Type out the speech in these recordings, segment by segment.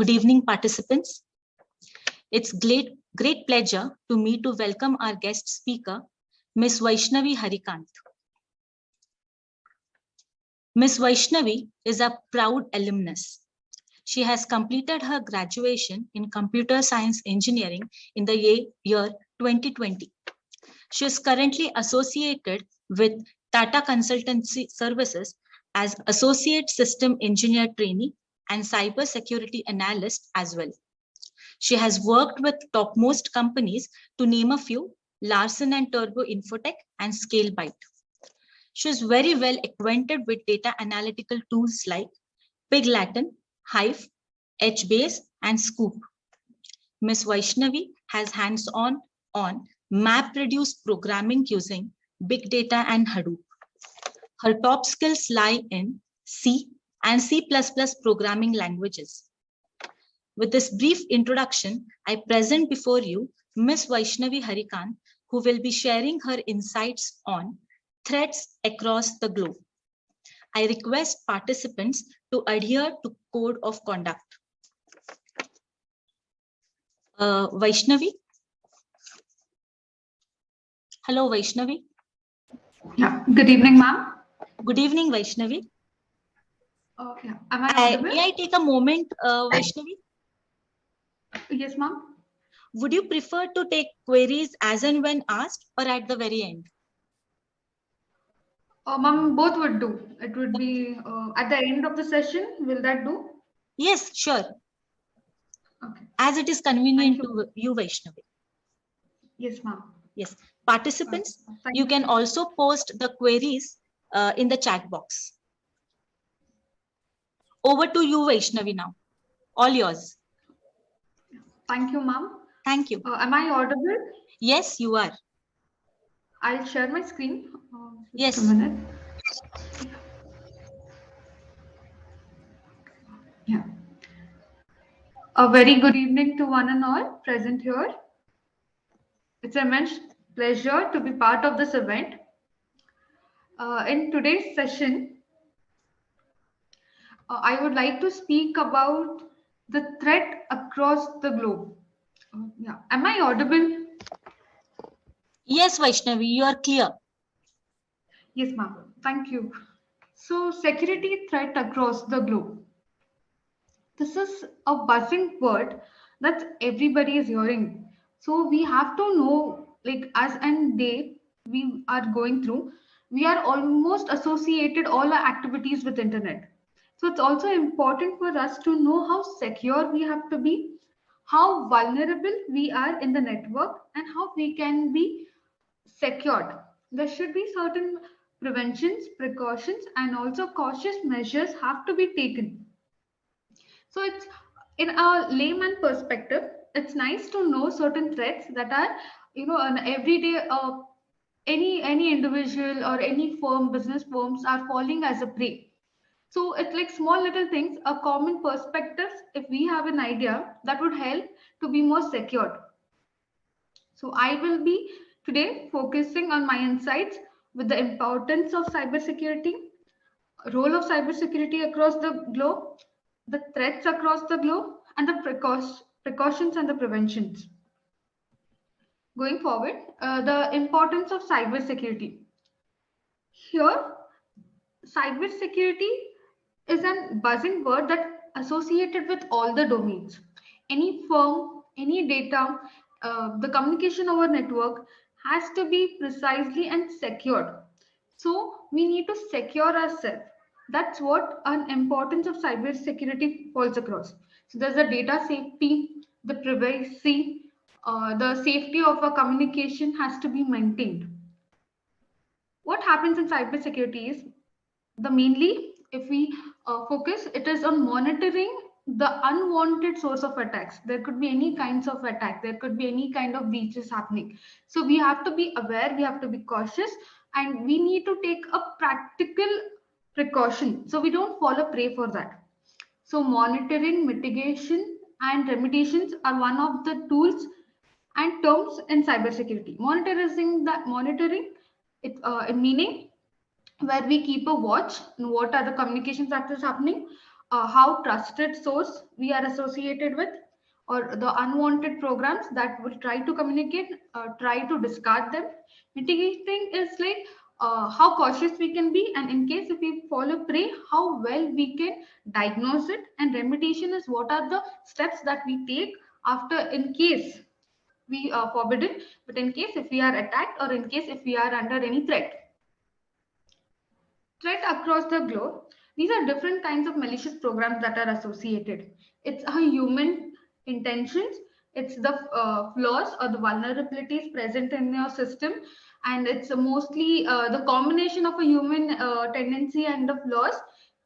Good evening, participants. It's great pleasure to me to welcome our guest speaker, Ms. Vaishnavi Harikanth. Ms. Vaishnavi is a proud alumnus. She has completed her graduation in computer science engineering in the year 2020. She is currently associated with Tata Consultancy Services as Associate System Engineer Trainee and Cyber Security Analyst as well. She has worked with topmost companies, to name a few, Larsen & Toubro Infotech and ScaleByte. She is very well acquainted with data analytical tools like Pig-Latin, Hive, HBase, and Scoop. Ms. Vaishnavi has hands-on MapReduce programming using big data and Hadoop. Her top skills lie in C and C++ programming languages. With this brief introduction, I present before you Ms. Vaishnavi Harikanth, who will be sharing her insights on threats across the globe. I request participants to adhere to code of conduct. Vaishnavi? Hello, Vaishnavi. Yeah, good evening, ma'am. Good evening, Vaishnavi. Yeah. Am I audible? May I take a moment, Vaishnavi? Yes, ma'am. Would you prefer to take queries as and when asked or at the very end? Ma'am, both would do. It would be at the end of the session. Will that do? Yes, sure. Okay. As it is convenient to you, Vaishnavi. Yes, ma'am. Yes. Participants, you can also post the queries in the chat box. Over to you, Vaishnavi, now. All yours. Thank you, ma'am. Thank you. Am I audible? Yes, you are. I'll share my screen. Yes. Just a minute. Yeah. A very good evening to one and all present here. It's an immense pleasure to be part of this event. In today's session, I would like to speak about the threat across the globe. Yeah. Am I audible? Yes, Vaishnavi, you are clear. Yes, ma'am. Thank you. So, security threat across the globe. This is a buzzing word that everybody is hearing. So, we have to know, like, as and day we are going through, we are almost associated all our activities with internet. So, it's also important for us to know how secure we have to be, how vulnerable we are in the network, and how we can be secured. There should be certain preventions, precautions, and also cautious measures have to be taken. So it's in a layman perspective, it's nice to know certain threats that are, an everyday any individual or any firm, business firms are falling as a prey. So it's like small little things, a common perspectives. If we have an idea, that would help to be more secured. So I will be today focusing on my insights with the importance of cybersecurity, role of cybersecurity across the globe, the threats across the globe, and the precautions and the preventions. Going forward, the importance of cybersecurity. Here, cybersecurity is a buzzing word that associated with all the domains. Any firm, any data, the communication over network has to be precisely and secured. So we need to secure ourselves. That's what an importance of cybersecurity falls across. So there's the data safety, the privacy, the safety of our communication has to be maintained. What happens in cybersecurity is the mainly, if we focus, it is on monitoring the unwanted source of attacks. There could be any kinds of attack, there could be any kind of breaches happening. So we have to be aware, we have to be cautious, and we need to take a practical precaution so we don't fall a prey for that. So monitoring, mitigation, and remediations are one of the tools and terms in cybersecurity. Monitoring, it meaning where we keep a watch on what are the communications that is happening. how trusted source we are associated with, or the unwanted programs that will try to communicate, try to discard them. Mitigating is like how cautious we can be, and in case if we fall prey, how well we can diagnose it. And remediation is what are the steps that we take after, in case we are forbidden, but in case if we are attacked, or in case if we are under any threat. Threat across the globe. These are different kinds of malicious programs that are associated. It's a human intentions, it's the flaws or the vulnerabilities present in your system, and it's mostly the combination of a human tendency and the flaws,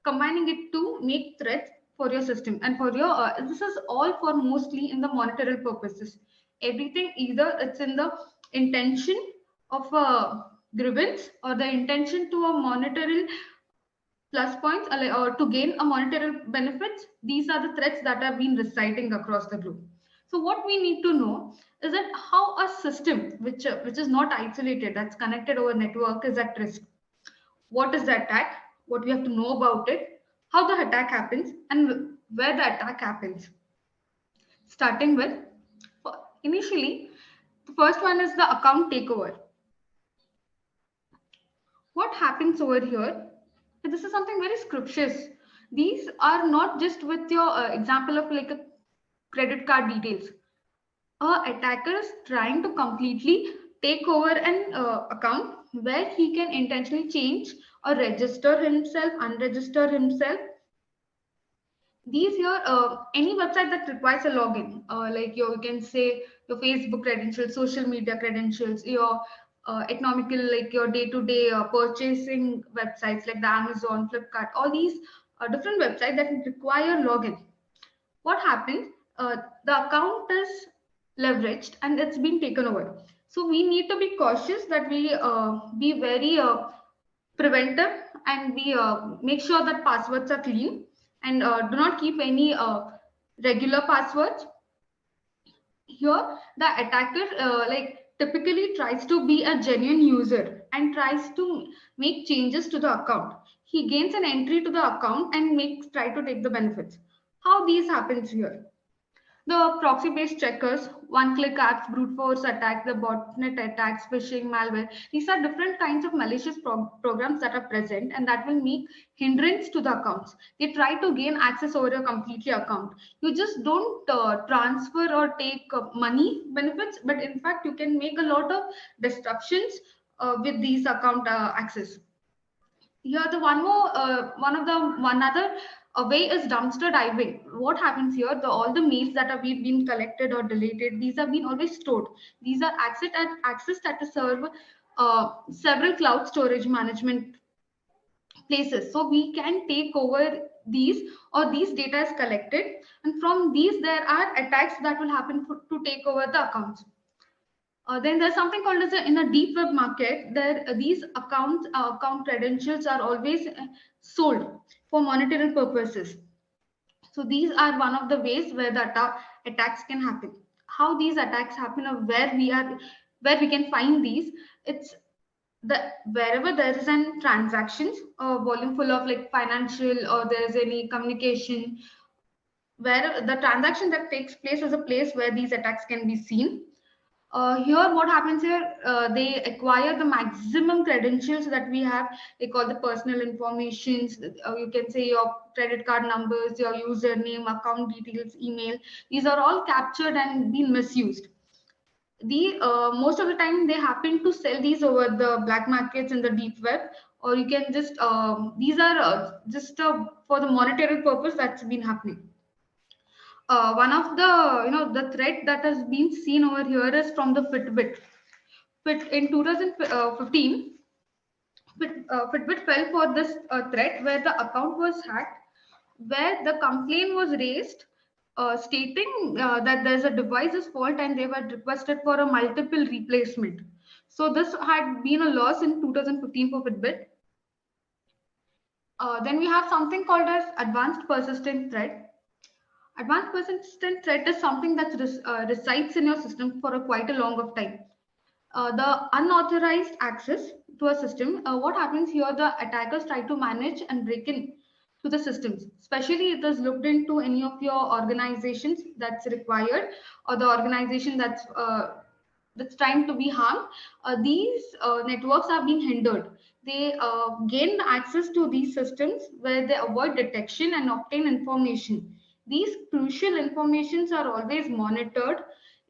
combining it to make threats for your system and for your. This is all for mostly in the monetary purposes. Everything either it's in the intention of a grievance or the intention to a monetary plus points, or to gain a monetary benefits. These are the threats that have been residing across the globe. So what we need to know is that how a system which is not isolated, that's connected over network, is at risk. What is the attack? What we have to know about it, how the attack happens, and where the attack happens. Starting with, initially, the first one is the account takeover. What happens over here? This is something very scriptures. These are not just with your example of like a credit card details. A attacker is trying to completely take over an account where he can intentionally change or register himself, unregister himself. These here, any website that requires a login, like you can say your Facebook credentials, social media credentials, your economical, like your day-to-day purchasing websites like the Amazon, Flipkart, all these different websites that require login. What happens? The account is leveraged and it's been taken over. So we need to be cautious that we be very preventive, and we make sure that passwords are clean, and do not keep any regular passwords. Here the attacker like typically tries to be a genuine user and tries to make changes to the account. He gains an entry to the account and makes try to take the benefits. How these happens here? The proxy-based checkers, one-click apps, brute force attacks, the botnet attacks, phishing, malware. These are different kinds of malicious programs that are present and that will make hindrance to the accounts. They try to gain access over your completely account. You just don't transfer or take money benefits, but in fact, you can make a lot of disruptions with these account access. Here, the one other way is dumpster diving. What happens here? All the mails that have been collected or deleted, these have been always stored. These are accessed at a server, several cloud storage management places. So we can take over these, or these data is collected, and from these there are attacks that will happen to take over the accounts. Then there's something called as in a deep web market. There, these account credentials are always sold for monetary purposes. So these are one of the ways where the attacks can happen. How these attacks happen, or where we can find these. It's the wherever there is an transactions, volume full of like financial, or there is any communication, where the transaction that takes place is a place where these attacks can be seen. Here, what happens here? They acquire the maximum credentials that we have. They call the personal informations. You can say your credit card numbers, your username, account details, email. These are all captured and being misused. Most of the time they happen to sell these over the black markets in the deep web, or you can just these are just for the monetary purpose that's been happening. One of the the threat that has been seen over here is from the Fitbit. In 2015, Fitbit fell for this threat where the account was hacked, where the complaint was raised stating that there's a device's fault and they were requested for a multiple replacement. So this had been a loss in 2015 for Fitbit. Then we have something called as advanced persistent threat. Advanced persistent threat is something that resides in your system for quite a long of time. The unauthorized access to a system. What happens here? The attackers try to manage and break in to the systems. Especially it is looked into any of your organizations that's required, or the organization that's trying to be harmed. These networks are being hindered. They gain access to these systems where they avoid detection and obtain information. These crucial informations are always monitored.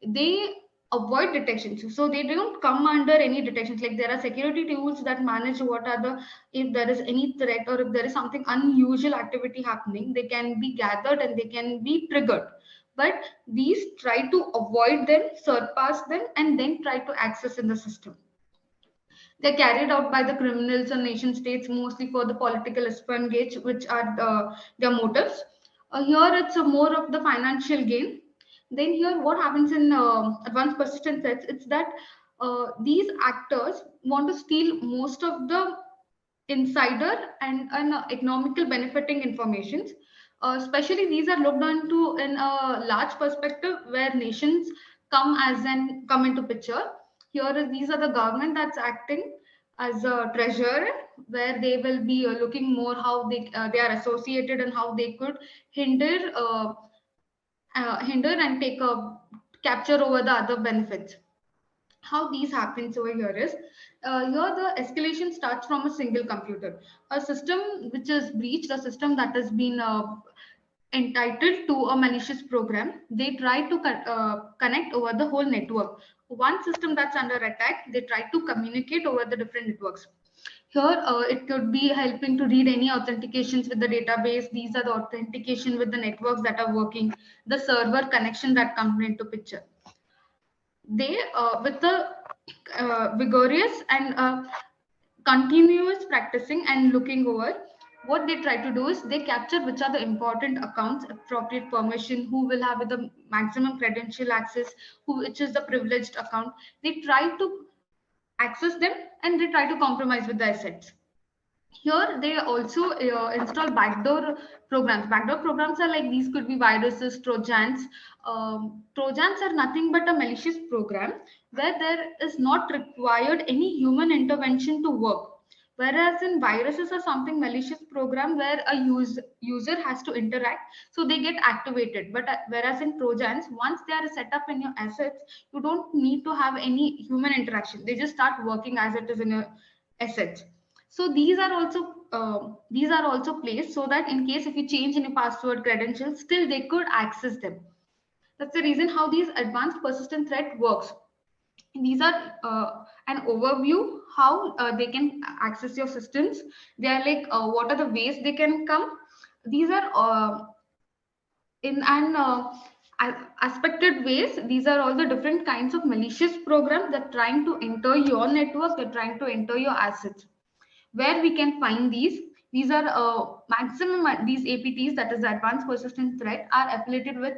They avoid detection, so they don't come under any detections. Like there are security tools that manage what are the, if there is any threat or if there is something unusual activity happening, they can be gathered and they can be triggered. But these try to avoid them, surpass them, and then try to access in the system. They're carried out by the criminals and nation states, mostly for the political espionage, which are their motives. Here, it's a more of the financial gain. Then here, what happens in advanced persistent threats? It's that these actors want to steal most of the insider and economical benefiting informations. Especially these are looked onto in a large perspective where nations come into picture. These are the government that's acting as a treasurer, where they will be looking more how they are associated and how they could hinder hinder and take a capture over the other benefits. How these happens over here is, here the escalation starts from a single computer, a system which is breached, a system that has been entitled to a malicious program. They try to connect over the whole network. One system that's under attack, they try to communicate over the different networks. Here, it could be helping to read any authentications with the database. These are the authentication with the networks that are working, the server connection that comes into picture. They, with the vigorous and continuous practicing and looking over, what they try to do is they capture which are the important accounts, appropriate permission, who will have the maximum credential access, which is the privileged account. They try to access them and they try to compromise with the assets. Here they also install backdoor programs. Backdoor programs are like, these could be viruses, trojans. Trojans are nothing but a malicious program where there is not required any human intervention to work. Whereas in viruses are something malicious program where a user has to interact, so they get activated. But whereas in trojans, once they are set up in your assets, you don't need to have any human interaction. They just start working as it is in your assets. So these are also placed so that in case if you change any password credentials, still they could access them. That's the reason how these advanced persistent threat works. These are an overview how they can access your systems. They are like, what are the ways they can come. These are in an aspected ways. These are all the different kinds of malicious programs that are trying to enter your network, they're trying to enter your assets. Where we can find these are maximum, these APTs, that is advanced persistent threat, are affiliated with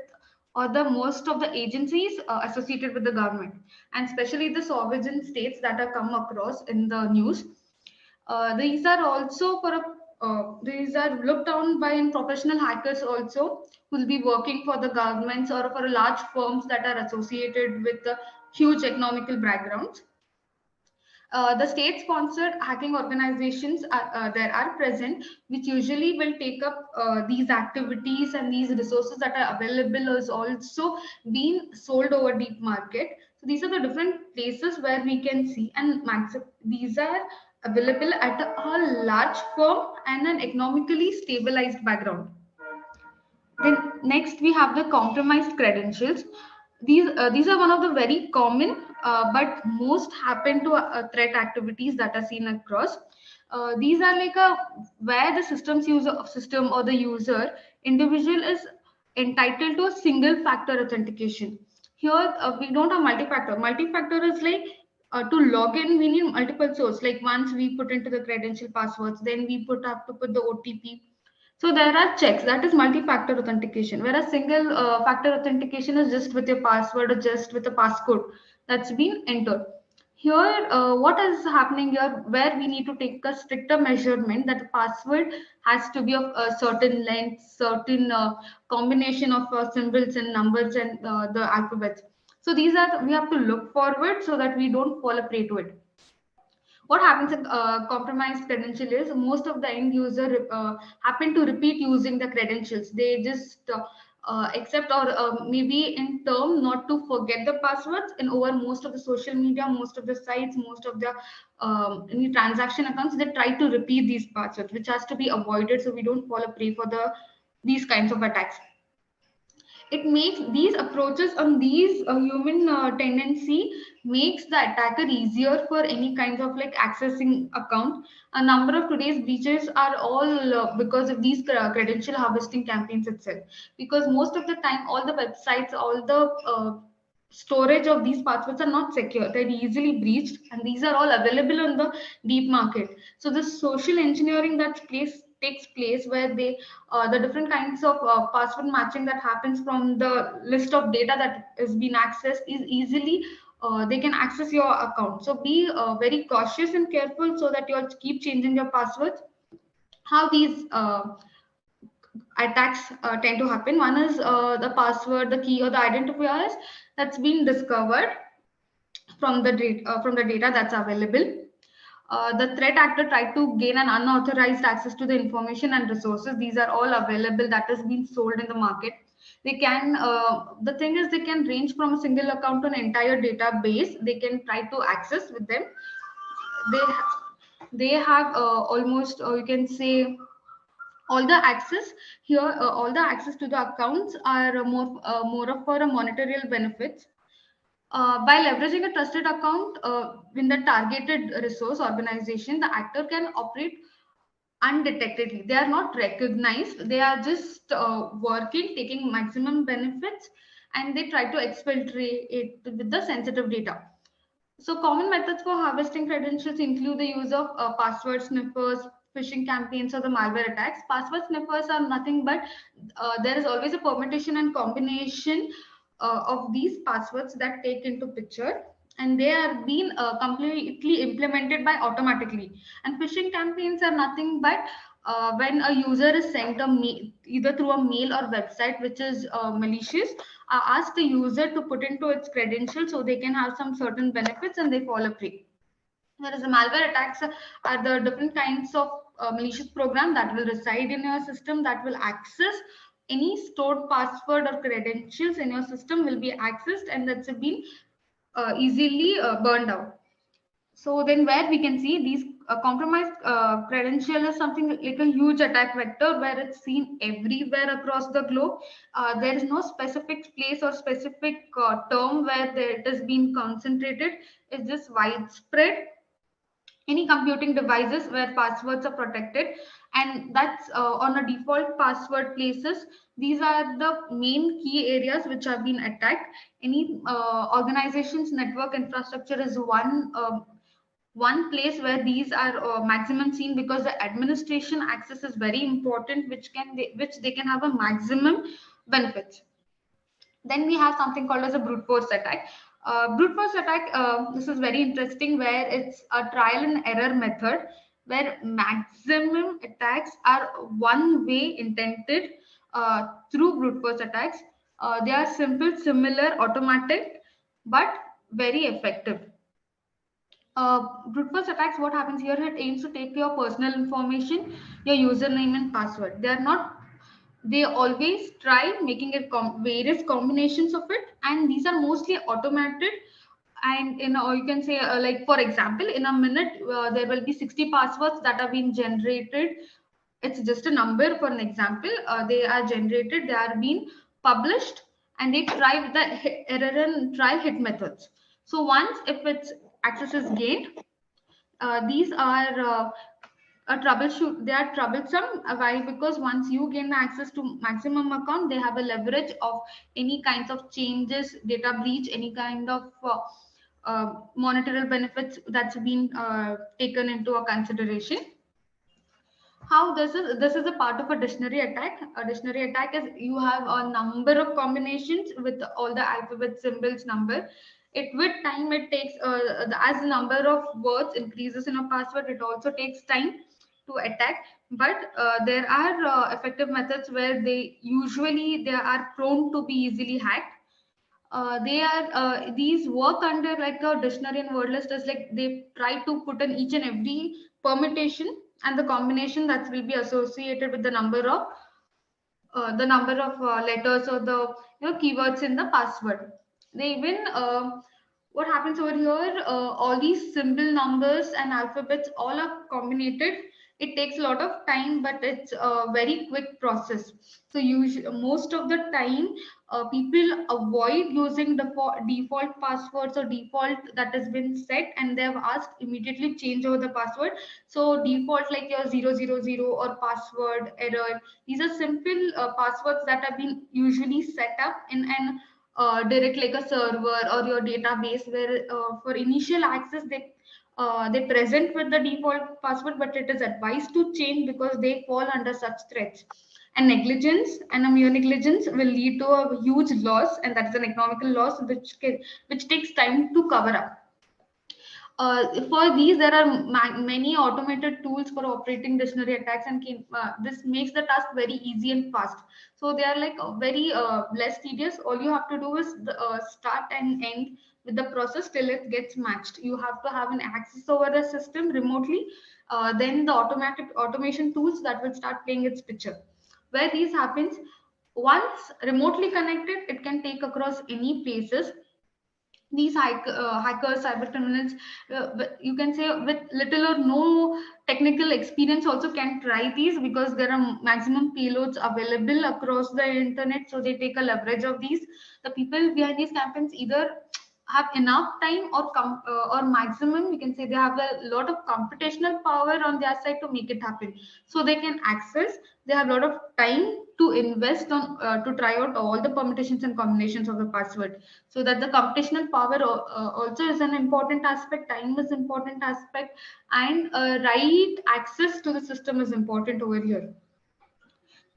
or the most of the agencies associated with the government, and especially the sovereign states that are come across in the news. These are also for a these are looked down by in professional hackers also, who will be working for the governments or for large firms that are associated with the huge economical backgrounds. The state-sponsored hacking organizations there are present, which usually will take up these activities, and these resources that are available is also being sold over deep market. So these are the different places where we can see, and these are available at a large firm and an economically stabilized background. Then next we have the compromised credentials. These are one of the very common, but most happen to threat activities that are seen across. These are like a where the system or the user individual is entitled to a single factor authentication. Here we don't have multi-factor. Multi-factor is like, to log in we need multiple sources. Like once we put into the credential passwords, then we have to put the OTP. So there are checks, that is multi-factor authentication, whereas single factor authentication is just with your password or just with a passcode that's been entered. Here, what is happening here, where we need to take a stricter measurement that the password has to be of a certain length, certain combination of symbols and numbers and the alphabets. So these are, we have to look forward so that we don't fall a prey to it. What happens in compromised credential is most of the end user happen to repeat using the credentials. They just accept, or maybe in term not to forget the passwords, and over most of the social media, most of the sites, most of the any transaction accounts, they try to repeat these passwords, which has to be avoided so we don't fall a prey for these kinds of attacks. It makes these approaches on these human tendency makes the attacker easier for any kinds of like accessing account. A number of today's breaches are all because of these credential harvesting campaigns itself, because most of the time all the websites, all the storage of these passwords are not secure, they're easily breached, and these are all available on the deep market. So the social engineering that takes place, where they the different kinds of password matching that happens from the list of data that is being accessed is easily they can access your account. So be very cautious and careful so that you'll keep changing your passwords. How these attacks tend to happen: one is the password, the key, or the identifiers that's been discovered from the data that's available. The threat actor tried to gain an unauthorized access to the information and resources. These are all available that is being sold in the market. They can, the thing is, they can range from a single account to an entire database. They can try to access with them. They have almost, you can say, all the access here. All the access to the accounts are more of for a monetary benefits. By leveraging a trusted account in the targeted resource organization, the actor can operate undetectedly. They are not recognized. They are just working, taking maximum benefits, and they try to exfiltrate it with the sensitive data. So common methods for harvesting credentials include the use of password sniffers, phishing campaigns, or the malware attacks. Password sniffers are nothing but there is always a permutation and combination of these passwords that take into picture, and they are being completely implemented by automatically. And phishing campaigns are nothing but when a user is sent a mail, either through a mail or website which is malicious, ask the user to put into its credentials so they can have some certain benefits and they fall a prey. Whereas the malware attacks are the different kinds of malicious program that will reside in your system, that will access any stored password or credentials in your system will be accessed, and that's been easily burned out. So then where we can see these compromised credential is something like a huge attack vector where it's seen everywhere across the globe. There is no specific place or specific term where it has been concentrated. It's just widespread. Any computing devices where passwords are protected, and that's on a default password places. These are the main key areas which have been attacked. Any organization's network infrastructure is one place where these are maximum seen, because the administration access is very important, which they can have a maximum benefits. Then we have something called as a brute force attack. Brute force attack, this is very interesting, where it's a trial and error method where maximum attacks are one way intended through brute force attacks. They are simple, similar, automatic, but very effective. Brute force attacks, what happens here, it aims to take your personal information, your username and password. They always try making it various combinations of it, and these are mostly automated. And you can say like for example, in a minute there will be 60 passwords that are being generated. It's just a number for an example. They are generated, they are being published, and they try with the error and try hit methods. So once if its access is gained, these are a troubleshoot. They are troublesome. Why? Because once you gain access to maximum account, they have a leverage of any kinds of changes, data breach, any kind of monetary benefits that's been taken into a consideration. How this is a part of a dictionary attack. A dictionary attack is you have a number of combinations with all the alphabet symbols number. It with time it takes as the number of words increases in a password, it also takes time to attack. But there are effective methods where they are prone to be easily hacked. These work under like a dictionary and word list, is like they try to put in each and every permutation and the combination that will be associated with the number of letters or the keywords in the password. They even what happens over here, all these symbol numbers and alphabets all are combined. It takes a lot of time, but it's a very quick process. So most of the time people avoid using the default passwords or default that has been set, and they have asked immediately change over the password. So default like your 000 or password error, these are simple passwords that have been usually set up in an direct like a server or your database, where for initial access they present with the default password, but it is advised to change because they fall under such threats. And negligence and a mere negligence will lead to a huge loss, and that is an economical loss which takes time to cover up. For these, there are many automated tools for operating dictionary attacks, and this makes the task very easy and fast. So they are like very less tedious. All you have to do is start and end with the process till it gets matched. You have to have an access over the system remotely. Then the automatic automation tools that will start playing its picture. Where these happens, once remotely connected, it can take across any places. These hackers, cyber criminals, you can say with little or no technical experience also can try these, because there are maximum payloads available across the internet, so they take a leverage of these. The people behind these campaigns either have enough time or maximum, we can say they have a lot of computational power on their side to make it happen. So they can access, they have a lot of time to invest on to try out all the permutations and combinations of the password. So that the computational power also is an important aspect, time is important aspect, and right access to the system is important over here.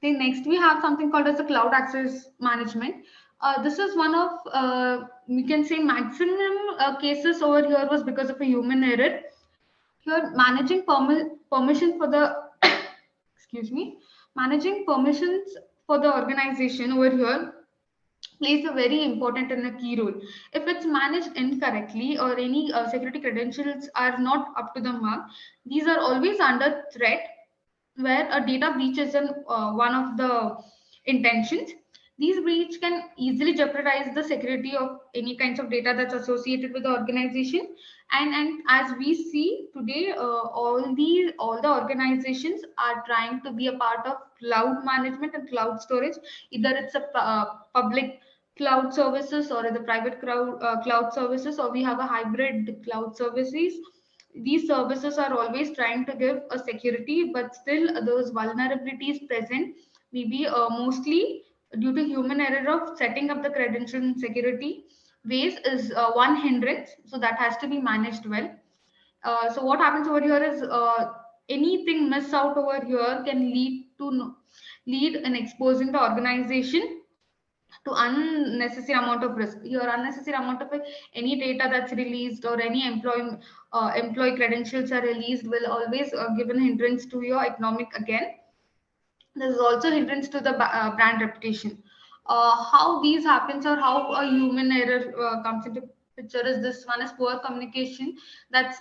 Then next we have something called as the cloud access management. This is one of we can say maximum cases over here was because of a human error. Here managing permission for the excuse me, managing permissions for the organization over here plays a very important and a key role. If it's managed incorrectly or any security credentials are not up to the mark, these are always under threat, where a data breach is one of the intentions. These breach can easily jeopardize the security of any kinds of data that's associated with the organization. And as we see today, all the organizations are trying to be a part of cloud management and cloud storage. Either it's a public cloud services or the private cloud services, or we have a hybrid cloud services. These services are always trying to give a security, but still those vulnerabilities present, maybe mostly due to human error of setting up the credential and security ways is one hindrance. So that has to be managed well. So what happens over here is anything miss out over here can lead in exposing the organization to unnecessary amount of risk. Your unnecessary amount of any data that's released or any employee credentials are released will always give an hindrance to your economic again. There is also hindrance to the brand reputation. How these happens, or how a human error comes into picture, is this one is poor communication. That's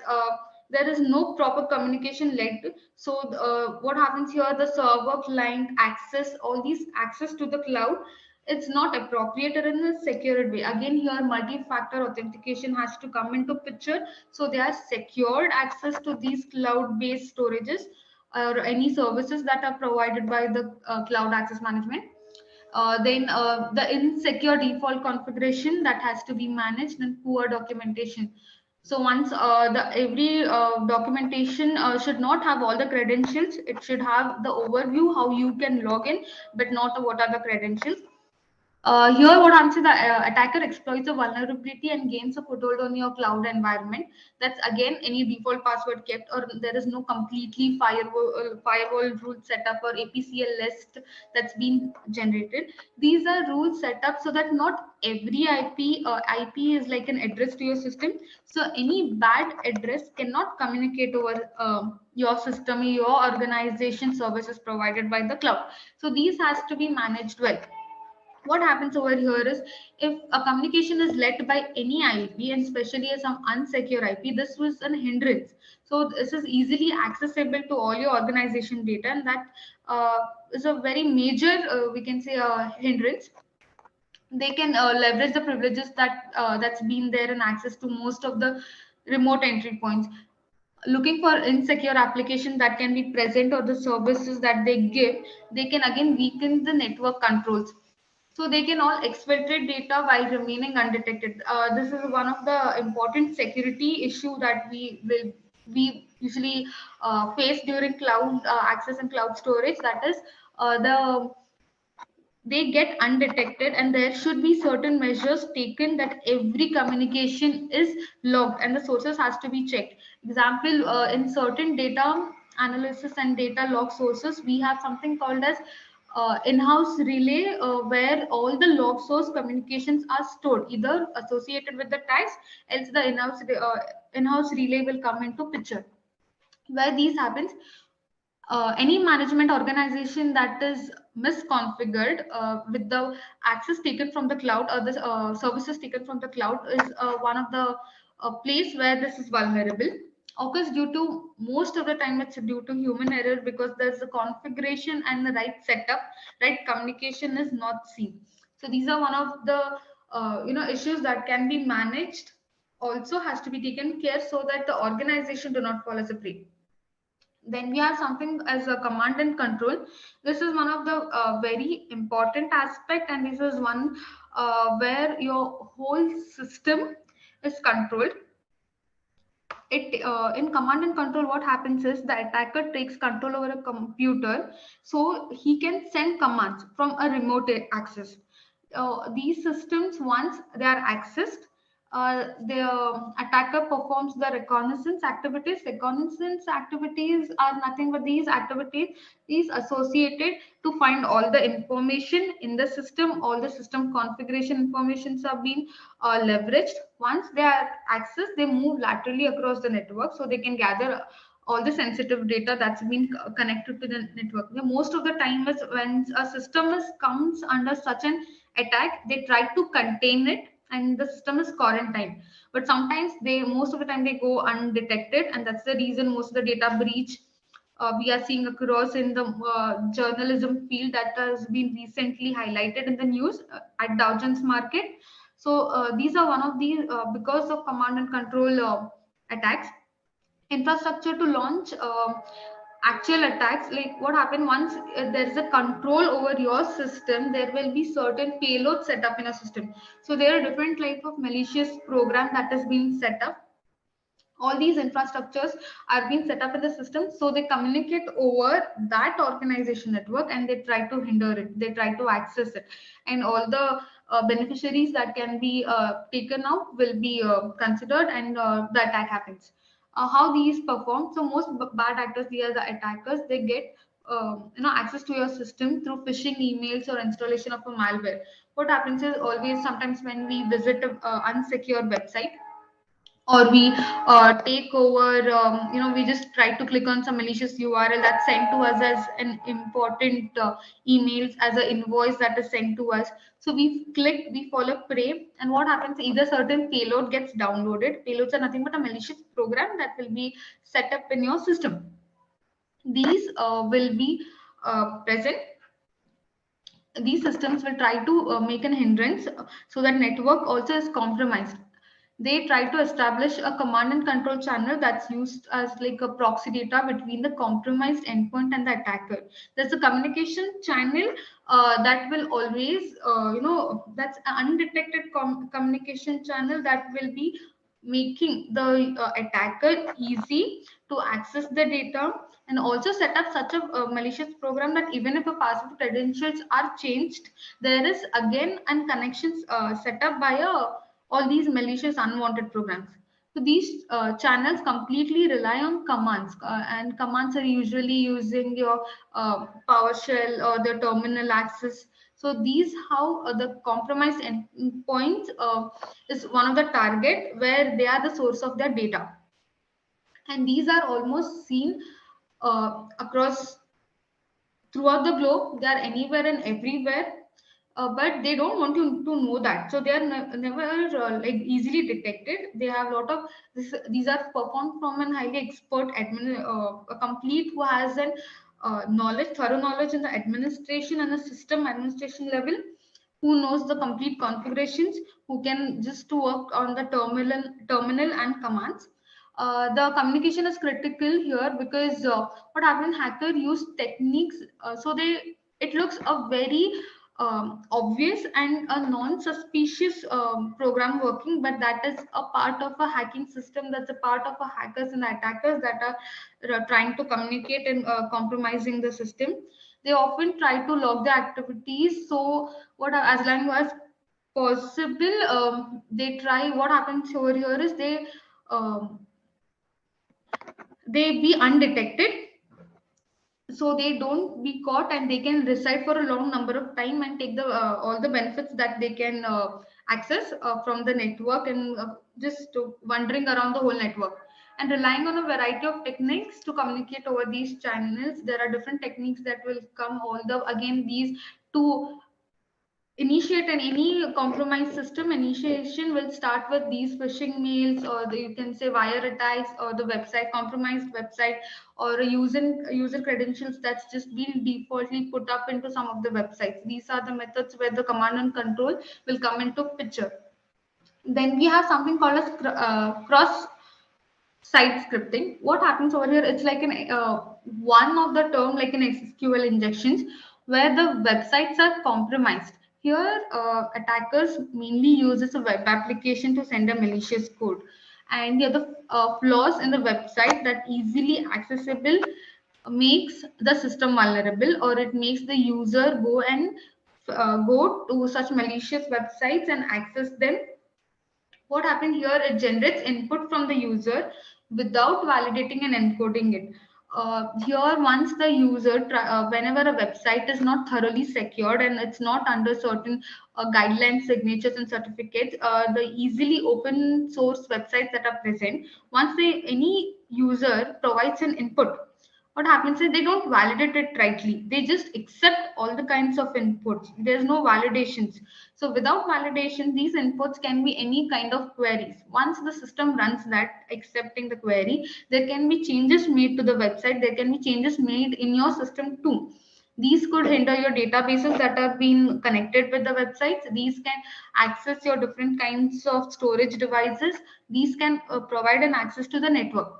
there is no proper communication led. So what happens here, the server, client access, all these access to the cloud, it's not appropriate in a secured way. Again, here multi-factor authentication has to come into picture, so they are secured access to these cloud-based storages or any services that are provided by the cloud access management. Then the insecure default configuration that has to be managed, and poor documentation. So once the every documentation should not have all the credentials, it should have the overview how you can log in, but not what are the credentials. Here, what happens is the attacker exploits a vulnerability and gains a foothold on your cloud environment. That's again any default password kept, or there is no completely firewall rule set up or APCL list that's been generated. These are rules set up so that not every IP is like an address to your system. So any bad address cannot communicate over your system, your organization services provided by the cloud. So these has to be managed well. What happens over here is, if a communication is led by any IP, and especially some unsecure IP, this was an hindrance. So this is easily accessible to all your organization data, and that is a very major, we can say, hindrance. They can leverage the privileges that's been there and access to most of the remote entry points. Looking for insecure application that can be present, or the services that they give, they can again weaken the network controls. So they can all exfiltrate data while remaining undetected. This is one of the important security issue that we usually face during cloud access and cloud storage. That is, the they get undetected, and there should be certain measures taken that every communication is logged and the sources has to be checked. Example, in certain data analysis and data log sources, we have something called as in-house relay, where all the log source communications are stored, either associated with the tags, else the in-house relay will come into picture. Where these happens, any management organization that is misconfigured with the access taken from the cloud, or the services taken from the cloud, is one of the place where this is vulnerable. Occurs due to, most of the time it's due to human error, because there's a configuration and the right setup, right communication is not seen. So these are one of the issues that can be managed, also has to be taken care, so that the organization do not fall as a prey. Then we have something as a command and control. This is one of the very important aspect, and this is one where your whole system is controlled. It In command and control, what happens is the attacker takes control over a computer, so he can send commands from a remote access. These systems, once they are accessed, the attacker performs the reconnaissance activities. Reconnaissance activities are nothing but these activities is associated to find all the information in the system. All the system configuration informations are being leveraged. Once they are accessed, they move laterally across the network, so they can gather all the sensitive data that's been connected to the network. Most of the time is when a system is comes under such an attack, they try to contain it and the system is quarantined. But sometimes they, most of the time, they go undetected, and that's the reason most of the data breach we are seeing across in the journalism field that has been recently highlighted in the news at Dow Jones market. So these are one of the because of command and control attacks. Infrastructure to launch actual attacks, like what happened once there is a control over your system, there will be certain payloads set up in a system. So there are different type of malicious program that has been set up. All these infrastructures are being set up in the system, so they communicate over that organization network, and they try to hinder it, they try to access it, and all the beneficiaries that can be taken out will be considered, and the attack happens. How these perform, so most bad actors, they are the attackers, they get access to your system through phishing emails or installation of a malware. What happens is, always sometimes when we visit a unsecure website, or we take over, we just try to click on some malicious URL that's sent to us as an important emails, as an invoice that is sent to us. So we click, we fall a prey, and what happens, either certain payload gets downloaded. Payloads are nothing but a malicious program that will be set up in your system. These will be present. These systems will try to make an hindrance, so that network also is compromised. They try to establish a command and control channel that's used as like a proxy data between the compromised endpoint and the attacker. There's a communication channel that will always that's an undetected communication channel that will be making the attacker easy to access the data, and also set up such a malicious program that even if a password credentials are changed, there is again an connections set up by all these malicious unwanted programs. So these channels completely rely on commands, and commands are usually using your PowerShell or the terminal access. So these how the compromised endpoints is one of the target where they are the source of their data, and these are almost seen across throughout the globe. They are anywhere and everywhere. but they don't want you to know that. So they are never like easily detected. They have a lot of these are performed from an highly expert admin, a complete who has an thorough knowledge in the administration and the system administration level, who knows the complete configurations, who can just to work on the terminal and commands. The communication is critical here because what happened, hacker use techniques, so they it looks a very obvious and a non-suspicious program working, but that is a part of a hacking system, that's a part of a hackers and attackers that are trying to communicate and compromising the system. They often try to log the activities, so what as long as possible, they try, what happens over here is um, they be undetected, so they don't be caught and they can reside for a long number of time and take the all the benefits that they can access from the network, and just wandering around the whole network and relying on a variety of techniques to communicate over these channels. There are different techniques that will come, all the again these to initiate an any compromised system. Initiation will start with these phishing mails, or you can say wire attacks, or the website compromised website, or a user credentials that's just been defaultly put up into some of the websites. These are the methods where the command and control will come into picture. Then we have something called as cross site scripting. What happens over here, it's like an one of the term like an SQL injections where the websites are compromised. Here attackers mainly uses a web application to send a malicious code, and the other flaws in the website that easily accessible makes the system vulnerable, or it makes the user go and go to such malicious websites and access them. What happened here, it generates input from the user without validating and encoding it. Here once the user whenever a website is not thoroughly secured and it's not under certain guidelines, signatures and certificates, the easily open source websites that are present, once any user provides an input, what happens is they don't validate it rightly, they just accept all the kinds of inputs, there's no validations. So without validation, these inputs can be any kind of queries. Once the system runs that accepting the query, there can be changes made to the website, there can be changes made in your system too. These could hinder your databases that are being connected with the websites. These can access your different kinds of storage devices. These can provide an access to the network.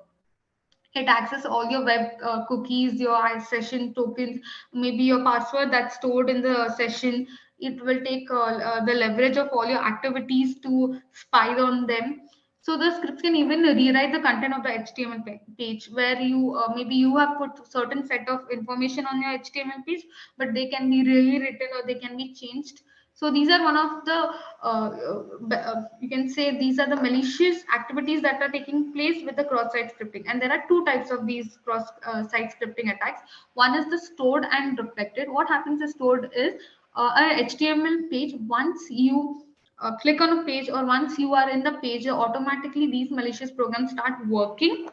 It access all your web cookies, your session tokens, maybe your password that's stored in the session. It will take the leverage of all your activities to spy on them. So the scripts can even rewrite the content of the HTML page, where you maybe you have put certain set of information on your HTML page, but they can be really written or they can be changed. So these are one of the you can say these are the malicious activities that are taking place with the cross-site scripting. And there are two types of these cross-site scripting attacks. One is the stored and reflected. What happens is stored is a HTML page. Once you click on a page or once you are in the page, automatically these malicious programs start working.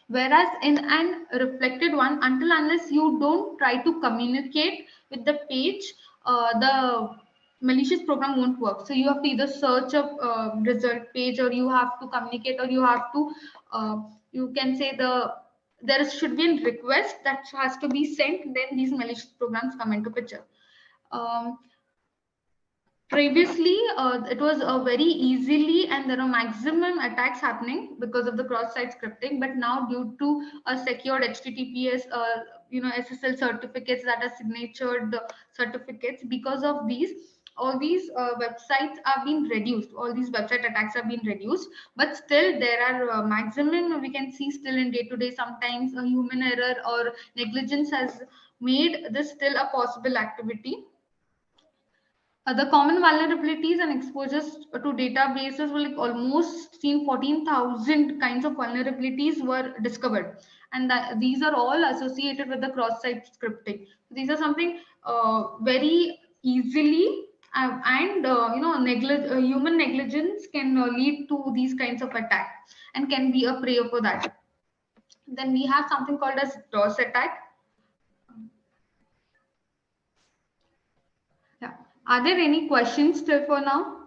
Whereas in an reflected one, until unless you don't try to communicate with the page, the malicious program won't work. So you have to either search a result page, or you have to communicate, or you have to you can say there should be a request that has to be sent, then these malicious programs come into picture. Previously, it was very easily and there are maximum attacks happening because of the cross-site scripting. But now, due to a secured HTTPS, SSL certificates that are signatured certificates, because of these, all these websites are being reduced. All these website attacks have been reduced, but still there are maximum. We can see still in day-to-day. Sometimes a human error or negligence has made this still a possible activity. The common vulnerabilities and exposures to databases were like almost seen 14,000 kinds of vulnerabilities were discovered, and these are all associated with the cross-site scripting. These are something very easily and human negligence can lead to these kinds of attacks and can be a prey for that. Then we have something called as DOS attack. Yeah. Are there any questions still for now?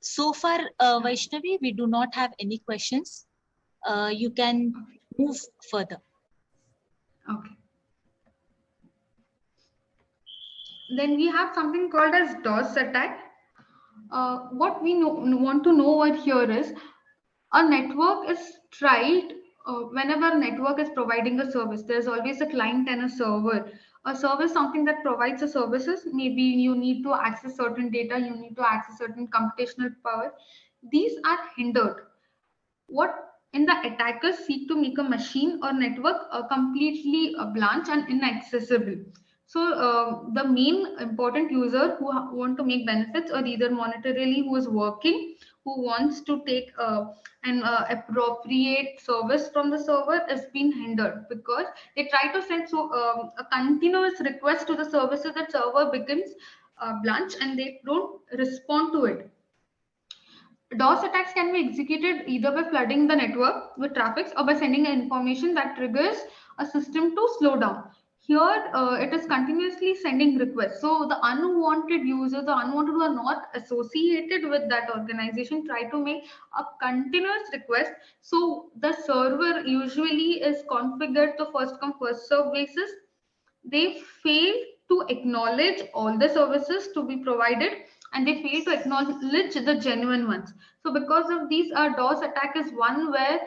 So far, Vaishnavi, we do not have any questions. You can move further. Okay. Then we have something called as DOS attack. What we want to know over here is a network is tried whenever a network is providing a service. There's always a client and a server. A service, something that provides the services. Maybe you need to access certain data, you need to access certain computational power. These are hindered. What in the attackers seek to make a machine or network completely blank and inaccessible. So the main important user who want to make benefits or either monetarily who is working, who wants to take an appropriate service from the server is being hindered because they try to send a continuous request to the services that server becomes blank and they don't respond to it. DOS attacks can be executed either by flooding the network with traffic or by sending information that triggers a system to slow down. Here, it is continuously sending requests. So the unwanted users, the unwanted who are not associated with that organization, try to make a continuous request. So the server usually is configured to first come first serve basis. They fail to acknowledge all the services to be provided and they fail to acknowledge the genuine ones. So because of these, DOS attack is one where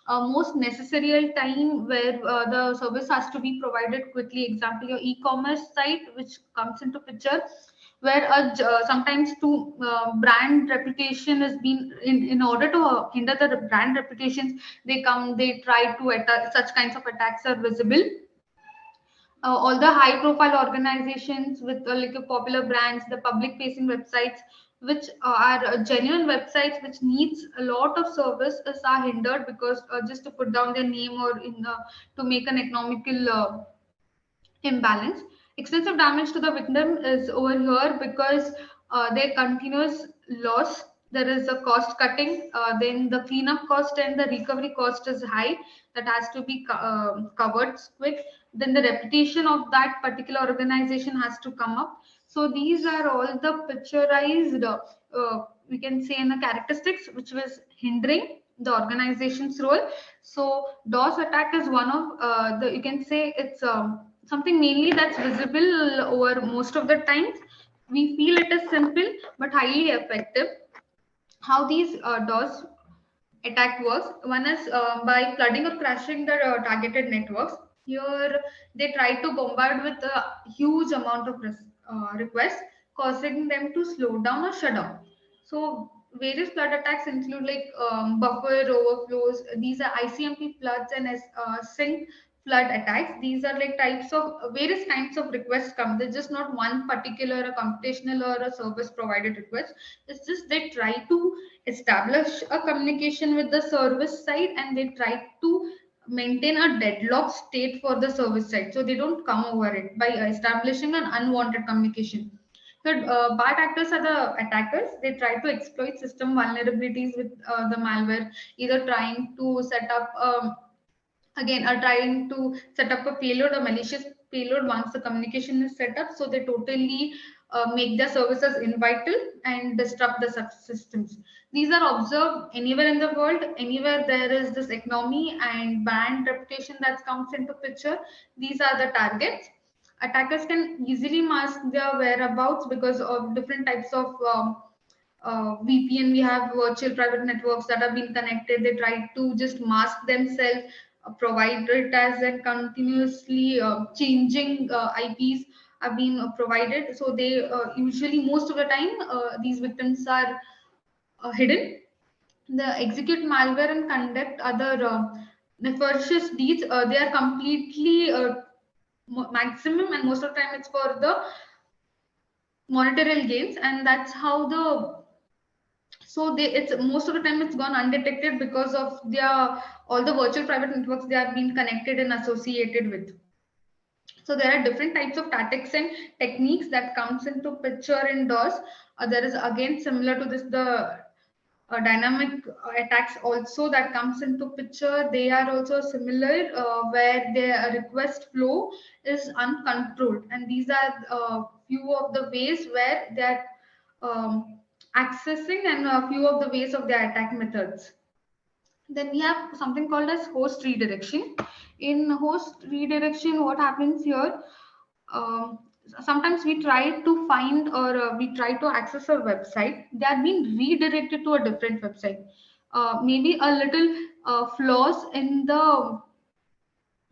most necessary time where the service has to be provided quickly. Example, your e-commerce site, which comes into picture, where sometimes to brand reputation has been in order to hinder the brand reputations, they try to attack, such kinds of attacks are visible. All the high profile organizations with like popular brands, the public facing websites which are genuine websites which needs a lot of services are hindered because just to put down their name or to make an economical imbalance. Extensive damage to the victim is over here because their continuous loss. There is a cost cutting, then the cleanup cost and the recovery cost is high that has to be covered quick. Then the reputation of that particular organization has to come up. So these are all the picturized, we can say, in the characteristics which was hindering the organization's role. So DOS attack is one of the, you can say it's something mainly that's visible over most of the times. We feel it is simple but highly effective. How these DOS attack works. One is by flooding or crashing the targeted networks. Here, they try to bombard with a huge amount of requests, causing them to slow down or shut down. So, various flood attacks include like buffer overflows. These are ICMP floods and sync flood attacks. These are like types of various kinds of requests come. There's just not one particular a computational or a service provided request. It's just they try to establish a communication with the service side and they try to maintain a deadlock state for the service side, so they don't come over it by establishing an unwanted communication. So bad actors are the attackers. They try to exploit system vulnerabilities with the malware, either trying to set up again are trying to set up a payload, a malicious payload once the communication is set up, so they totally make their services invital and disrupt the subsystems. These are observed anywhere in the world, anywhere there is this economy and brand reputation that comes into picture. These are the targets. Attackers can easily mask their whereabouts because of different types of VPN. We have virtual private networks that have been connected. They try to just mask themselves, provide it as a continuously changing IPs have been provided. So they usually, most of the time, these victims are hidden. They execute malware and conduct other nefarious deeds. They are completely maximum, and most of the time it's for the monetary gains, and that's how the so they it's most of the time it's gone undetected because of their all the virtual private networks they are being connected and associated with. So there are different types of tactics and techniques that comes into picture in DOS. There is again similar to this the dynamic attacks also that comes into picture. They are also similar, where their request flow is uncontrolled, and these are few of the ways where they are accessing, and a few of the ways of their attack methods. Then we have something called as host redirection. In host redirection, what happens here? Um, Sometimes we try to find, or we try to access a website. They are being redirected to a different website. Maybe a little flaws in the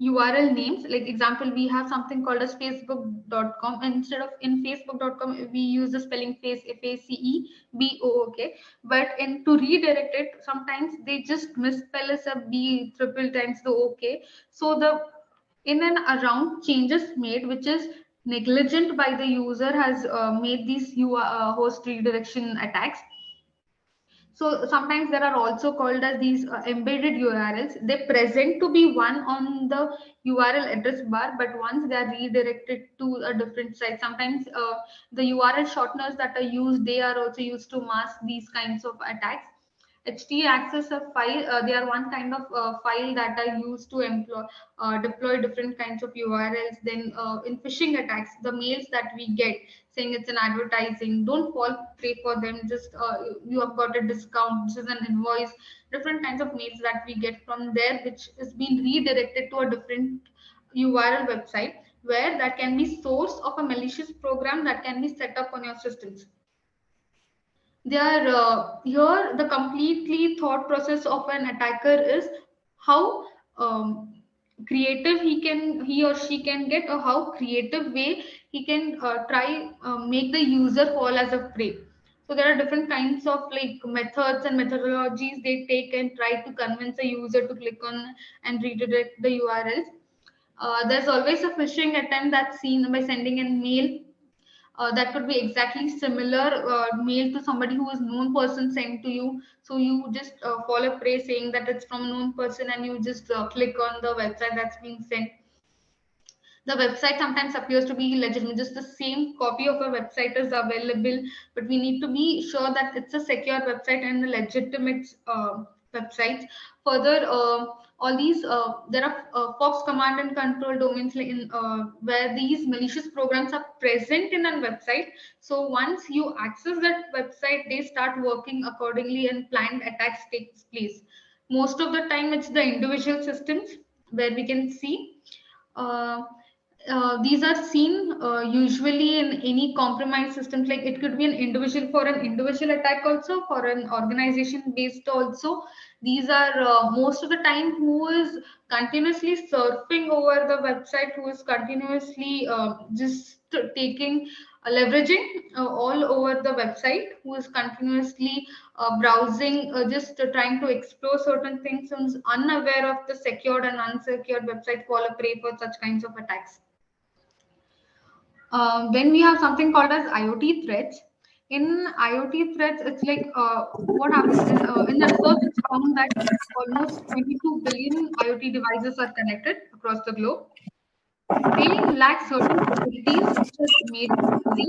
URL names. Like example, we have something called as facebook.com. Instead of in facebook.com, we use the spelling face, FACEBOOK. But in to redirect it, sometimes they just misspell as a B triple times the OK. So the in and around changes made, which is negligent by the user, has made these host redirection attacks. So sometimes there are also called as these embedded URLs. They present to be one on the URL address bar, but once they are redirected to a different site, sometimes the URL shorteners that are used, they are also used to mask these kinds of attacks. HT access a file, they are one kind of file that are used to deploy different kinds of URLs. Then in phishing attacks, the mails that we get saying it's an advertising, don't fall prey for them. Just you have got a discount, this is an invoice. Different kinds of mails that we get from there, which is being redirected to a different URL website, where that can be source of a malicious program that can be set up on your systems. They are here the completely thought process of an attacker is how creative he or she can get, or how creative way he can try make the user fall as a prey. So there are different kinds of like methods and methodologies they take and try to convince a user to click on and redirect the URLs. There's always a phishing attempt that's seen by sending a mail that could be exactly similar mail to somebody who is known person sent to you. So you just fall a prey saying that it's from a known person, and you just click on the website that's being sent. The website sometimes appears to be legitimate, just the same copy of a website is available, but we need to be sure that it's a secure website and a legitimate websites. Further, all these there are fox command and control domains in where these malicious programs are present in a website. So once you access that website, they start working accordingly and planned attacks takes place. Most of the time it's the individual systems where we can see uh, these are seen usually in any compromised systems. Like it could be an individual, for an individual attack also, for an organization based also. These are most of the time who is continuously surfing over the website, who is continuously just taking leveraging all over the website, who is continuously browsing, just trying to explore certain things, and is unaware of the secured and unsecured website, fall a prey for such kinds of attacks. Then we have something called as IoT threats. In IoT threats, it's like what happens in the research, it's found that almost 22 billion IoT devices are connected across the globe. They lack certain securities which has made it easy.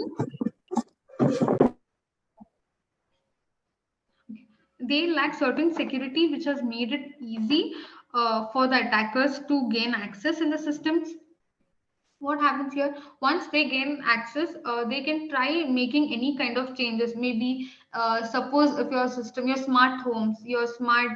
They lack certain security which has made it easy for the attackers to gain access in the systems. What happens here, once they gain access, they can try making any kind of changes. Maybe suppose if your system, your smart homes, your smart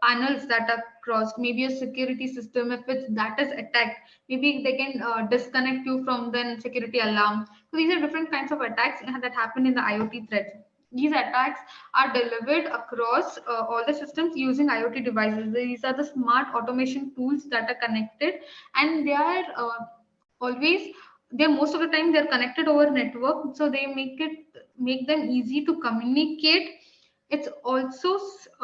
panels that are crossed, maybe a security system, if it's that is attacked, maybe they can disconnect you from the security alarm. So these are different kinds of attacks that happen in the IoT threats. These attacks are delivered across all the systems using IoT devices. These are the smart automation tools that are connected, and they are always, they're most of the time they're connected over network, so they make them easy to communicate. It's also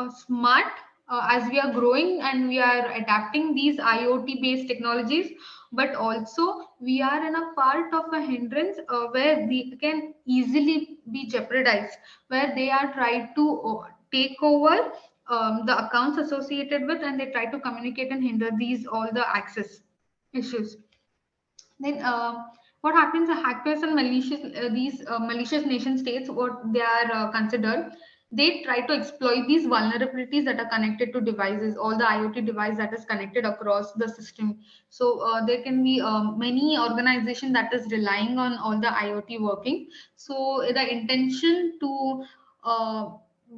smart as we are growing and we are adapting these IoT based technologies, but also we are in a part of a hindrance where they can easily be jeopardized, where they are trying to take over the accounts associated with, and they try to communicate and hinder these all the access issues. Then what happens? The hackers and malicious these malicious nation states, what they are considered. they try to exploit these vulnerabilities that are connected to devices, all the IoT device that is connected across the system. So there can be many organization that is relying on all the IoT working. So the intention to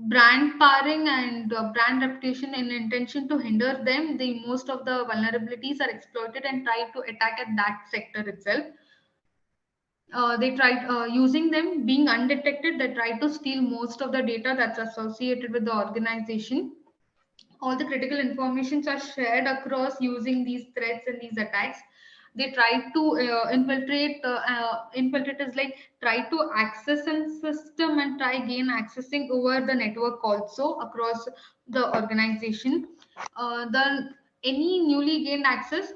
brand powering and brand reputation in intention to hinder them, the most of the vulnerabilities are exploited and try to attack at that sector itself. They tried using them being undetected, they try to steal most of the data that's associated with the organization. All the critical informations are shared across using these threats and these attacks. They try to infiltrate is like try to access a system and try gain accessing over the network also across the organization. The any newly gained access,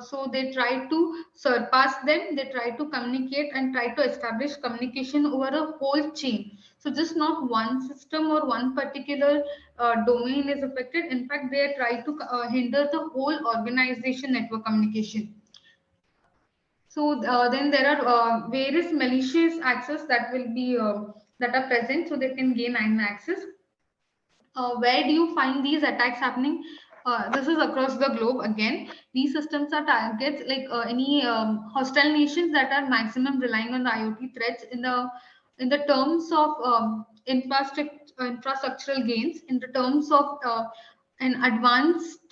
so they try to surpass them, they try to communicate and try to establish communication over a whole chain. So just not one system or one particular domain is affected. In fact, they try to hinder the whole organization network communication. So then there are various malicious access that will be that are present, so they can gain an access. Where do you find these attacks happening? This is across the globe again. These systems are targets like any hostile nations that are maximum relying on the IoT threats in the terms of infrastructural gains, in the terms of an advanced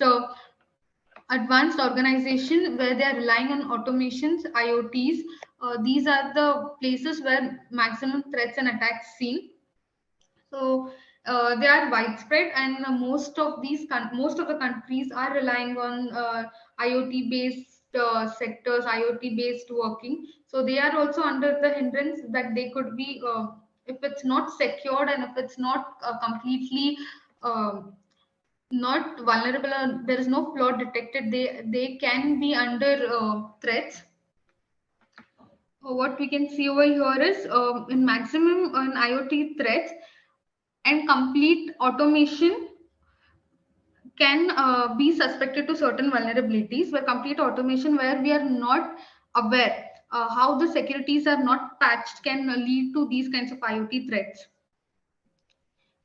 organization where they are relying on automations, IoTs. These are the places where maximum threats and attacks seen. So they are widespread, and most of the countries are relying on IoT based sectors, IoT based working. So they are also under the hindrance that they could be, if it's not secured and if it's not completely not vulnerable, or there is no flaw detected, they can be under threats. What we can see over here is in maximum in IoT threats and complete automation can be suspected to certain vulnerabilities, where complete automation where we are not aware how the securities are not patched can lead to these kinds of IoT threats.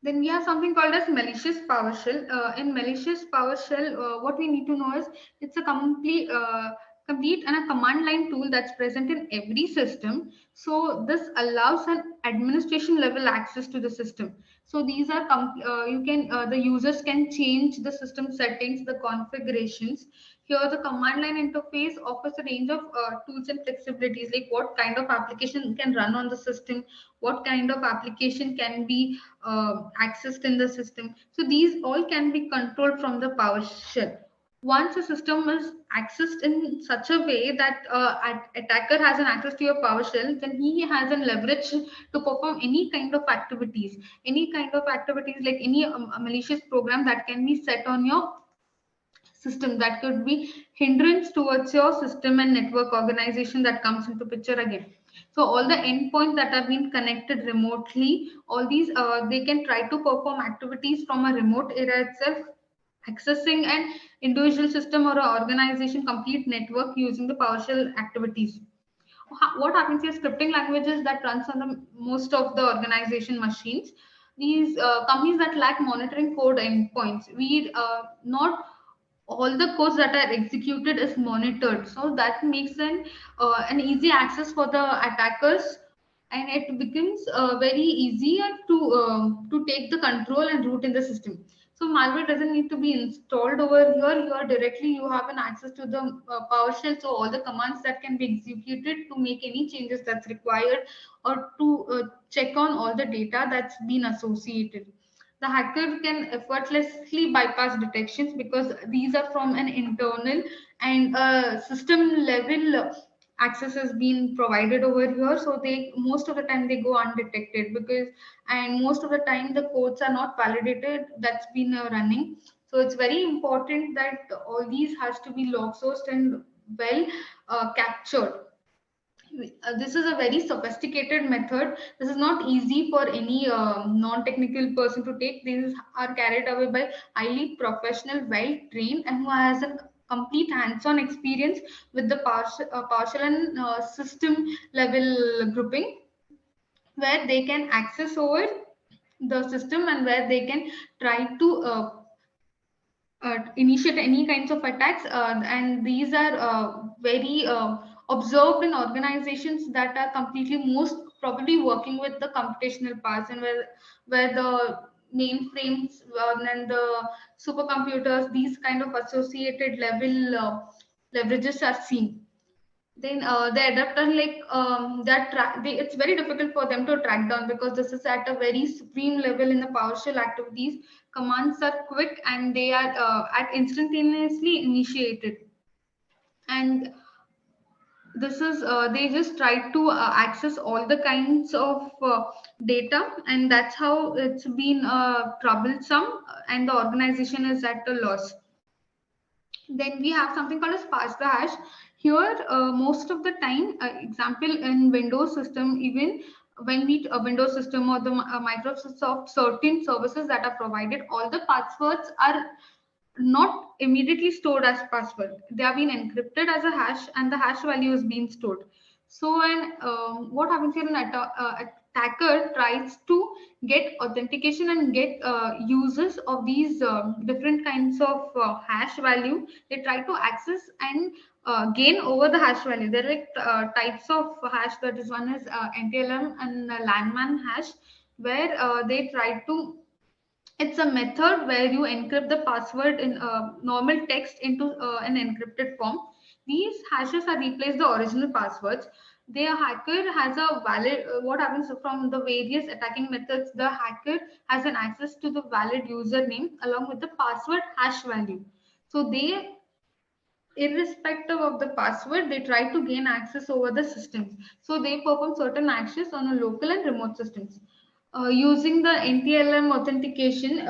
Then we have something called as malicious PowerShell. In malicious PowerShell, what we need to know is it's a complete and a command line tool that's present in every system. So this allows an administration level access to the system. So these are the users can change the system settings, the configurations. Here, the command line interface offers a range of tools and flexibilities, like what kind of application can run on the system, what kind of application can be accessed in the system. So these all can be controlled from the PowerShell. Once a system is accessed in such a way that attacker has an access to your PowerShell, then he has a leverage to perform any kind of activities, like any malicious program that can be set on your system that could be hindrance towards your system and network organization that comes into picture again. So all the endpoints that have been connected remotely, all these they can try to perform activities from a remote area itself, accessing an individual system or an organization complete network using the PowerShell activities. What happens here? Scripting languages that runs on the most of the organization machines. These companies that lack monitoring code endpoints, we not all the codes that are executed is monitored, so that makes an easy access for the attackers, and it becomes very easier to take the control and root in the system. So malware doesn't need to be installed over here directly you have an access to the PowerShell, so all the commands that can be executed to make any changes that's required, or to check on all the data that's been associated. The hacker can effortlessly bypass detections because these are from an internal and system level access has been provided over here, so they most of the time they go undetected, because and most of the time the codes are not validated that's been running. So it's very important that all these has to be log sourced and well captured. This is a very sophisticated method. This is not easy for any non-technical person to take. These are carried away by highly professional, well-trained, and who has a complete hands-on experience with the partial and system level grouping, where they can access over the system, and where they can try to initiate any kinds of attacks, and these are very observed in organizations that are completely most probably working with the computational parts, and where the mainframes and the supercomputers, these kind of associated level leverages are seen. Then the adapter, like it's very difficult for them to track down, because this is at a very supreme level in the PowerShell activities. Commands are quick and they are at instantaneously initiated, and this is they just try to access all the kinds of data, and that's how it's been troublesome, and the organization is at a loss. Then we have something called as parse the hash. Here, most of the time, example in Windows system, even when we Windows system or the Microsoft certain services that are provided, all the passwords are not immediately stored as password. They are being encrypted as a hash, and the hash value is being stored. So, and what happens here? An attacker tries to get authentication and get uses of these different kinds of hash value. They try to access and gain over the hash value. There are like types of hash. That is, one is NTLM and landman hash, where they try to, it's a method where you encrypt the password in normal text into an encrypted form. These hashes are replaced the original passwords. The hacker has a valid, what happens from the various attacking methods, the hacker has an access to the valid username along with the password hash value. So they, irrespective of the password, they try to gain access over the systems. So they perform certain actions on a local and remote systems. Using the NTLM authentication,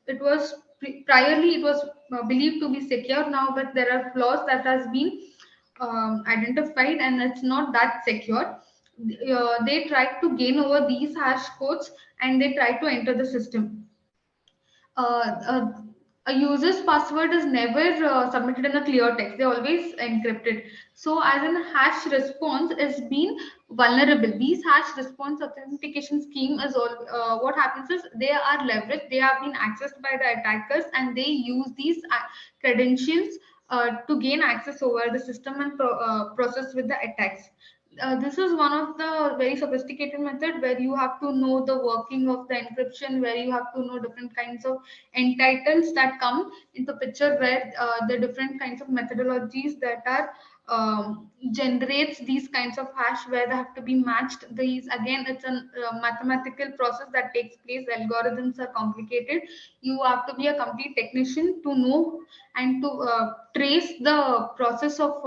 it was priorly it was believed to be secure. Now, but there are flaws that has been identified, and it's not that secure. They try to gain over these hash codes, and they try to enter the system. uh, uh, a user's password is never submitted in a clear text. They always encrypted. So as an hash response is being vulnerable. These hash response authentication scheme is all, what happens is they are leveraged. They have been accessed by the attackers, and they use these credentials to gain access over the system and process with the attacks. This is one of the very sophisticated method where you have to know the working of the encryption, where you have to know different kinds of entitles that come into picture, where the different kinds of methodologies that are generates these kinds of hash, where they have to be matched. These again, it's a mathematical process that takes place. Algorithms are complicated. You have to be a complete technician to know and to trace the process of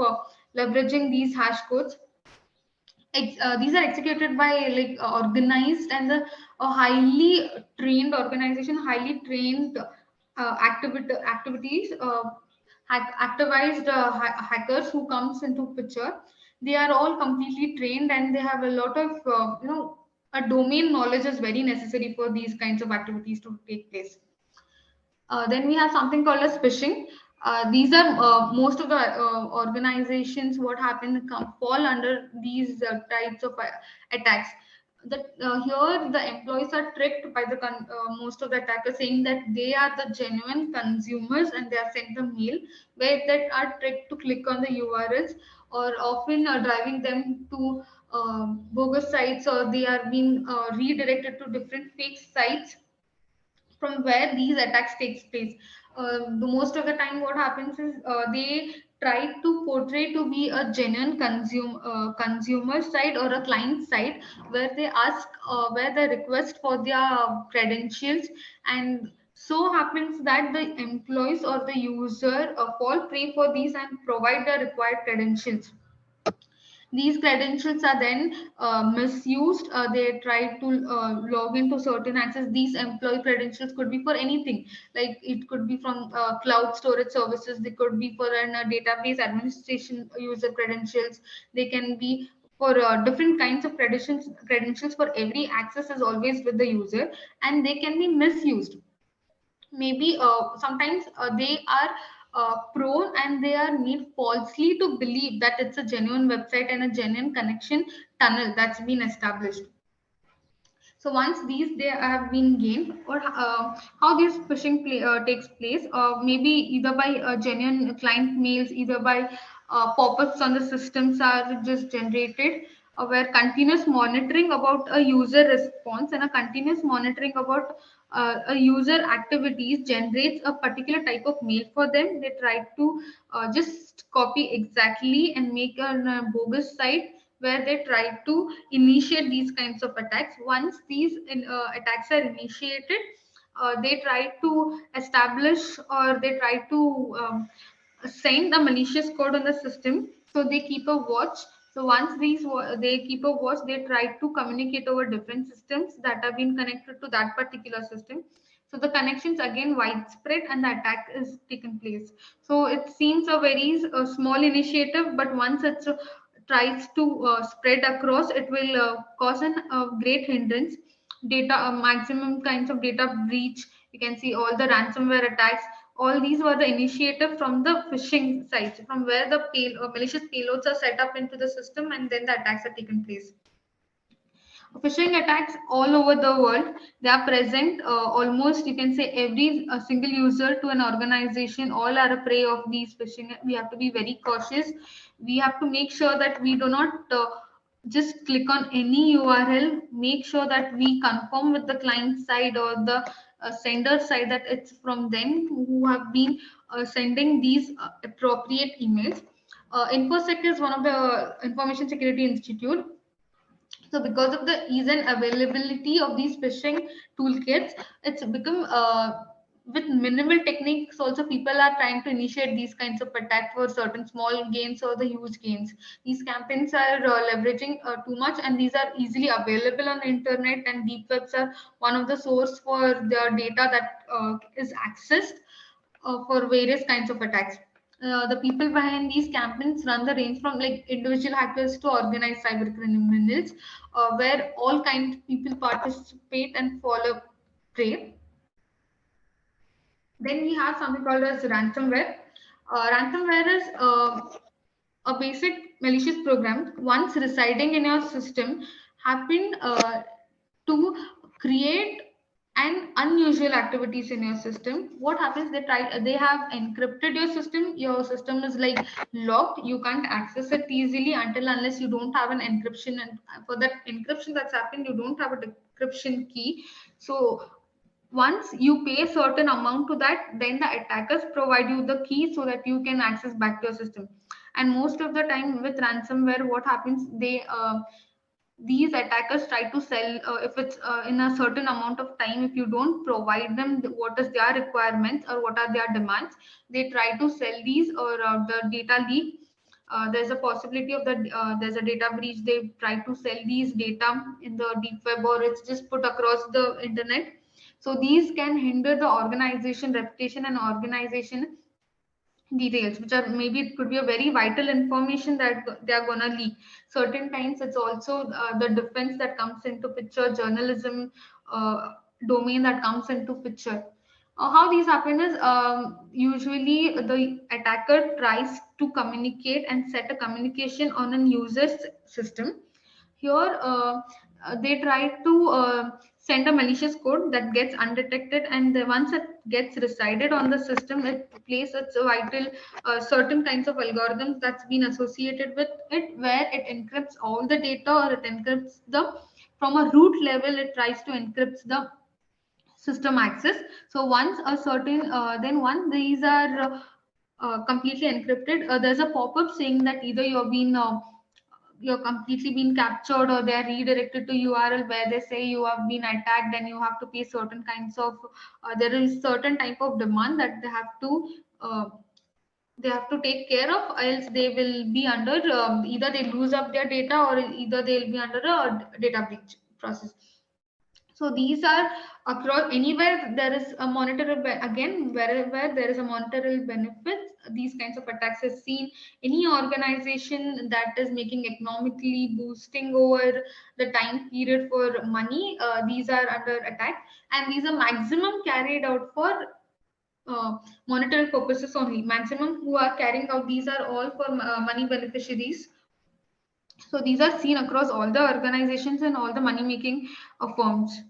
leveraging these hash codes. These are executed by like organized and a highly trained organization, highly trained activities, activized hackers who comes into picture. They are all completely trained, and they have a lot of a domain knowledge is very necessary for these kinds of activities to take place. Then we have something called as phishing. These are most of the organizations what happen fall under these types of attacks. That here the employees are tricked by the most of the attackers, saying that they are the genuine consumers, and they are sent a mail where that are tricked to click on the URLs, or often driving them to bogus sites, or they are being redirected to different fake sites from where these attacks takes place. The most of the time what happens is they try to portray to be a genuine consumer side or a client side, where they ask where they request for their credentials, and so happens that the employees or the user fall prey for these and provide the required credentials. These credentials are then misused. They try to log into certain access. These employee credentials could be for anything, like it could be from cloud storage services, they could be for an database administration user credentials, they can be for different kinds of credentials for every access is always with the user, and they can be misused. Maybe sometimes they are prone, and they are made falsely to believe that it's a genuine website and a genuine connection tunnel that's been established. So once these they have been gained, or how this phishing takes place, maybe either by genuine client mails, either by pop-ups on the systems are just generated, where continuous monitoring about a user response and a continuous monitoring about a user activities generates a particular type of mail for them. They try to just copy exactly and make a bogus site where they try to initiate these kinds of attacks. Once these attacks are initiated, they try to establish, or they try to send a malicious code on the system. So they keep a watch. So once they keep a watch, they try to communicate over different systems that have been connected to that particular system. So the connections again widespread and the attack is taken place. So it seems a very small initiative, but once it tries to spread across, it will cause a great hindrance. Data, maximum kinds of data breach. You can see all the ransomware attacks. All these were the initiative from the phishing sites, from where the malicious payloads are set up into the system, and then the attacks are taken place. Phishing attacks all over the world, they are present, almost you can say every single user to an organization, all are a prey of these phishing. We have to be very cautious. We have to make sure that we do not just click on any URL. Make sure that we confirm with the client side or the sender side that it's from them who have been sending these appropriate emails. InfoSec is one of the information security institute. So because of the ease and availability of these phishing toolkits, it's become with minimal techniques also people are trying to initiate these kinds of attack for certain small gains or the huge gains. These campaigns are leveraging too much, and these are easily available on the internet, and deep webs are one of the source for the data that is accessed for various kinds of attacks. The people behind these campaigns run the range from like individual hackers to organized cyber criminals, where all kinds of people participate and follow prey. Then we have something called as ransomware. Ransomware is a basic malicious program once residing in your system happen to create and unusual activities in your system. What happens, they have encrypted your system. Your system is like locked. You can't access it easily until unless you don't have an encryption, and for that encryption that's happened, you don't have a decryption key. So once you pay a certain amount to that, then the attackers provide you the key so that you can access back to your system. And most of the time with ransomware, what happens, they these attackers try to sell, if it's in a certain amount of time, if you don't provide them what is their requirements or what are their demands, they try to sell these, or the data leak. There's a possibility of that, there's a data breach, they try to sell these data in the deep web, or it's just put across the internet. So these can hinder the organization reputation and organization details, which are maybe it could be a very vital information that they are going to leak. Certain times it's also the defense that comes into picture, journalism domain that comes into picture. How these happen is, usually the attacker tries to communicate and set a communication on a user's system. Here, they try to send a malicious code that gets undetected, and once it gets resided on the system, it plays its vital certain kinds of algorithms that's been associated with it, where it encrypts all the data, or it encrypts the from a root level. It tries to encrypt the system access. So once a certain then once these are completely encrypted, there's a pop-up saying that either you're completely been captured, or they are redirected to URL where they say you have been attacked and you have to pay certain kinds of there is certain type of demand that uh, they have to take care of, else they will be under either they lose up their data, or either they'll be under a data breach process. So these are across anywhere there is a monetary again, wherever there is a monetary benefits, these kinds of attacks is seen. Any organization that is making economically boosting over the time period for money, these are under attack, and these are maximum carried out for monetary purposes only. Maximum who are carrying out these are all for money beneficiaries. So these are seen across all the organizations and all the money making firms.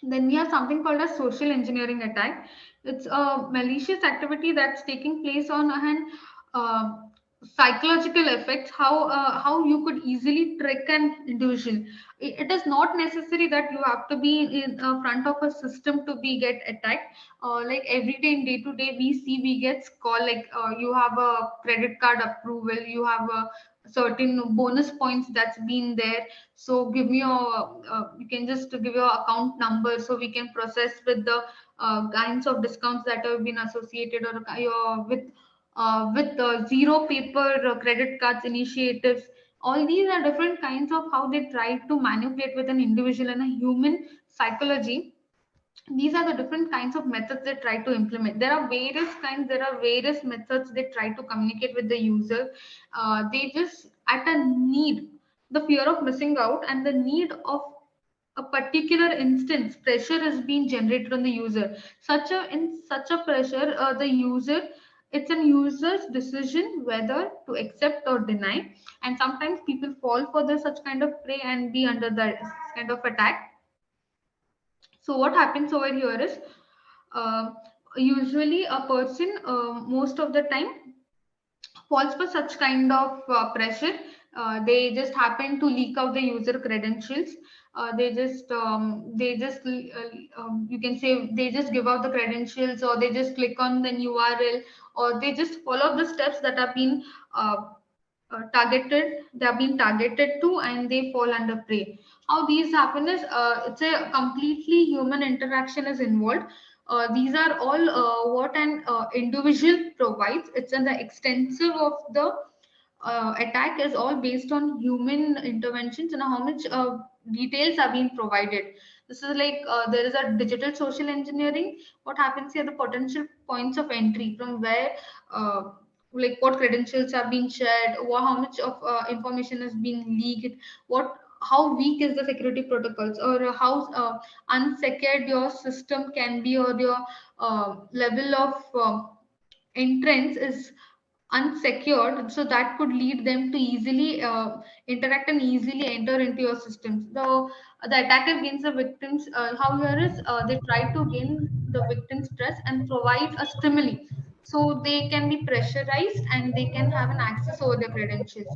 Then we have something called a social engineering attack. It's a malicious activity that's taking place on an uh, psychological effects. How you could easily trick an individual. It is not necessary that you have to be in front of a system to be get attacked. Like every day in day to day, we get call like you have a credit card approval, you have a certain bonus points that's been there, so give me your you can just give your account number so we can process with the kinds of discounts that have been associated, or your with zero paper credit cards initiatives. All these are different kinds of how they try to manipulate with an individual and a human psychology. These are the different kinds of methods they try to implement. There are various kinds, there are various methods they try to communicate with the user. They just at a need, the fear of missing out and the need of a particular instance, pressure is being generated on the user. Such a in such a pressure, the user, it's a user's decision whether to accept or deny, and sometimes people fall for the such kind of prey and be under that kind of attack. So what happens over here is, uh, usually a person most of the time falls for such kind of pressure. They just happen to leak out the user credentials. You can say they just give out the credentials, or they just click on the URL, or they just follow the steps that have been uh, targeted, they have been targeted to, and they fall under prey. How these happen is, it's a completely human interaction is involved. These are all what an individual provides. It's in the extensive of the attack is all based on human interventions and how much details are being provided. This is like there is a digital social engineering. What happens here? The potential points of entry from where, like what credentials are being shared, how much of information is being leaked, what how weak is the security protocols, or how unsecured your system can be, or your level of entrance is unsecured, so that could lead them to easily interact and easily enter into your systems. The attacker gains the victims. How here is, they try to gain the victim's trust and provide a stimuli, so they can be pressurized and they can have an access over their credentials.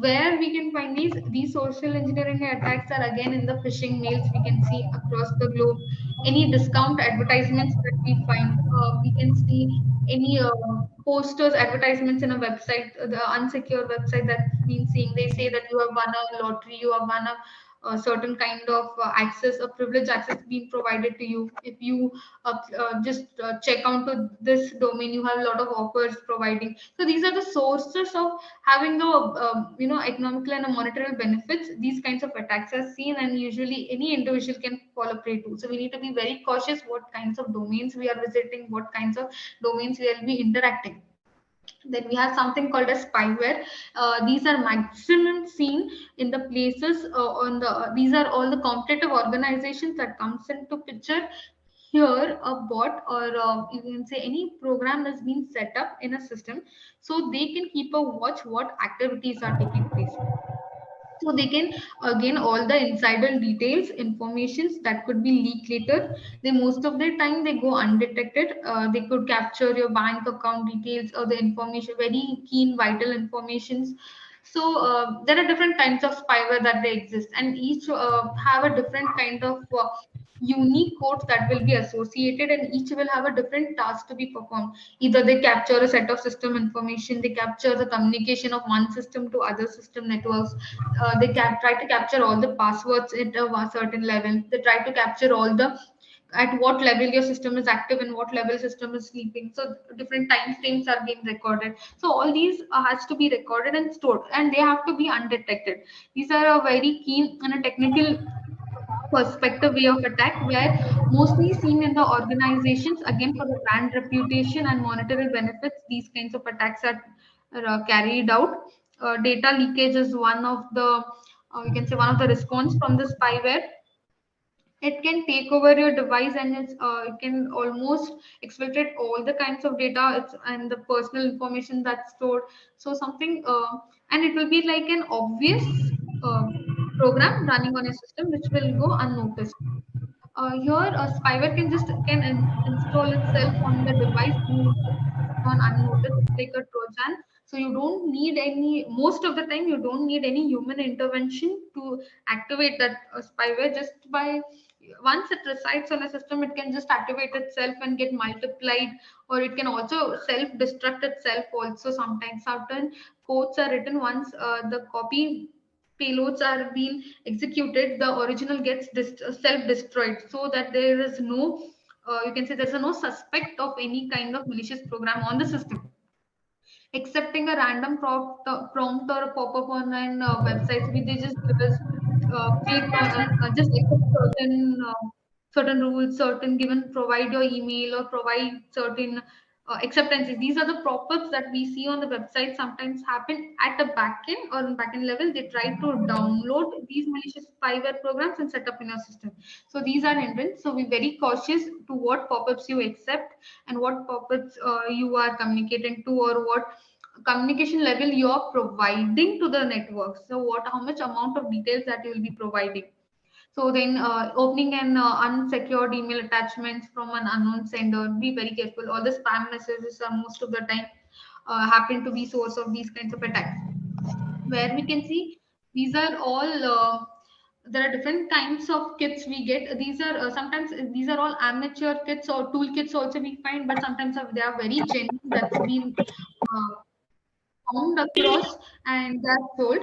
Where we can find these social engineering attacks are again in the phishing mails we can see across the globe. Any discount advertisements that we find, we can see any posters, advertisements in a website, the unsecure website that's been seeing. They say that you have won a lottery, you have won a certain kind of access, a privilege access being provided to you. If you just check onto this domain, you have a lot of offers providing. So these are the sources of having the economical and monetary benefits. These kinds of attacks are seen, and usually any individual can fall a prey to. So we need to be very cautious what kinds of domains we are visiting, what kinds of domains we will be interacting. Then we have something called as spyware. These are maximum seen in the places on the these are all the competitive organizations that comes into picture. Here a bot, or you can say any program is being set up in a system, so they can keep a watch what activities are taking place. So they can gain all the insider details, informations that could be leaked later. They most of the time they go undetected. They could capture your bank account details or the information, very keen vital informations. So there are different kinds of spyware that they exist, and each have a different kind of unique codes that will be associated, and each will have a different task to be performed. Either they capture a set of system information, they capture the communication of one system to other system networks. Try to capture all the passwords at a certain level. They try to capture all the at what level your system is active and what level system is sleeping. So different time frames are being recorded. So all these has to be recorded and stored, and they have to be undetected. These are a very keen and a technical perspective way of attack, where mostly seen in the organizations, again for the brand reputation and monetary benefits. These kinds of attacks are carried out. Data leakage is one of the you can say one of the response from the spyware. It can take over your device, and it can almost exfiltrate all the kinds of data and the personal information that's stored. So something, and it will be like an obvious uh, program running on a system which will go unnoticed. Here, a spyware can install itself on the device and on unnoticed. It's like a Trojan. So you don't need any. Most of the time, you don't need any human intervention to activate that spyware. Just by once it resides on a system, it can just activate itself and get multiplied, or it can also self-destruct itself. Also, sometimes certain codes are written once the copy payloads are being executed, the original gets self-destroyed, so that there is no, you can say there's no suspect of any kind of malicious program on the system. Accepting a random prompt or a pop-up online websites, we they just give us fake just accept certain rules, certain given provide your email or provide certain acceptances. These are the pop-ups that we see on the website. Sometimes happen at the backend or in backend level. They try to download these malicious spyware programs and set up in our system. So these are hindrance. So be very cautious to what pop-ups you accept and what pop-ups you are communicating to, or what communication level you are providing to the network. So what, how much amount of details that you will be providing. So then opening an unsecured email attachments from an unknown sender, be very careful. All the spam messages are most of the time happen to be source of these kinds of attacks. Where we can see these are all there are different kinds of kits we get. These are sometimes these are all amateur kits or toolkits also we find, but sometimes they are very genuine. That's been uh, found across and that's sold.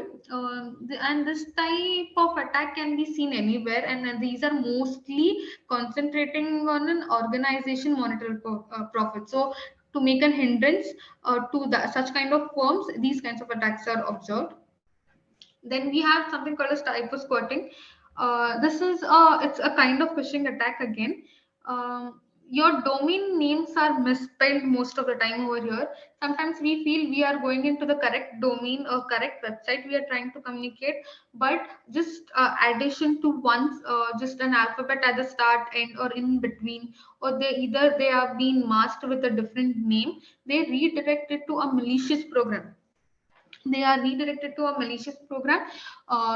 And this type of attack can be seen anywhere, and these are mostly concentrating on an organization monetary profit. So to make a hindrance to such kind of firms, these kinds of attacks are observed. Then we have something called as typo squatting. This is it's a kind of phishing attack again. Your domain names are misspelled most of the time over here. Sometimes we feel we are going into the correct domain or correct website we are trying to communicate, but just addition to once, just an alphabet at the start, end, or in between, or they are being masked with a different name. They redirect it to a malicious program. They are redirected to a malicious program.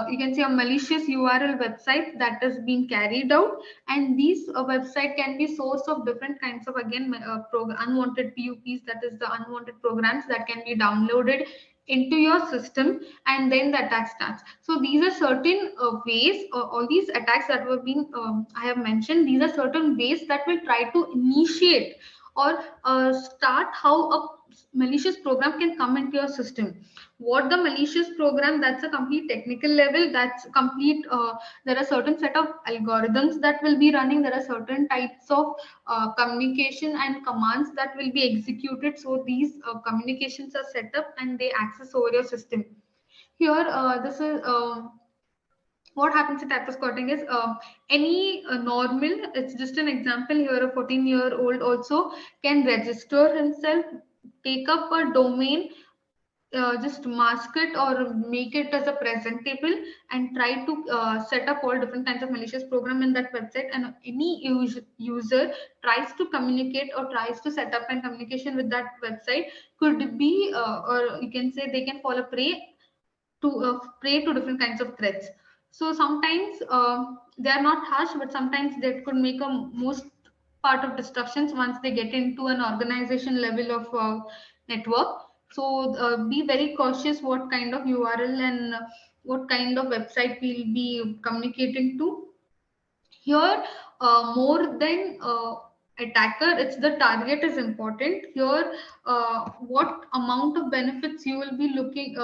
You can see a malicious URL website that is being carried out, and these website can be source of different kinds of again unwanted PUPs, that is the unwanted programs that can be downloaded into your system, and then the attack starts. So these are certain ways, all these attacks that were being I have mentioned, these are certain ways that will try to initiate or start how a malicious program can come into your system. What the malicious program, that's a complete technical level, that's complete there are certain set of algorithms that will be running, there are certain types of communication and commands that will be executed, so these communications are set up and they access over your system. Here this is what happens in typo squatting is any normal, it's just an example here, a 14-year-old also can register himself, take up a domain, just mask it or make it as a presentable, and try to set up all different kinds of malicious program in that website. And any user tries to communicate or tries to set up a communication with that website could be or you can say they can fall a prey to different kinds of threats. So sometimes they are not harsh, but sometimes they could make a most part of destructions once they get into an organization level of network. So be very cautious what kind of URL and what kind of website we'll be communicating to. Here more than attacker, it's the target is important here. What amount of benefits you will be looking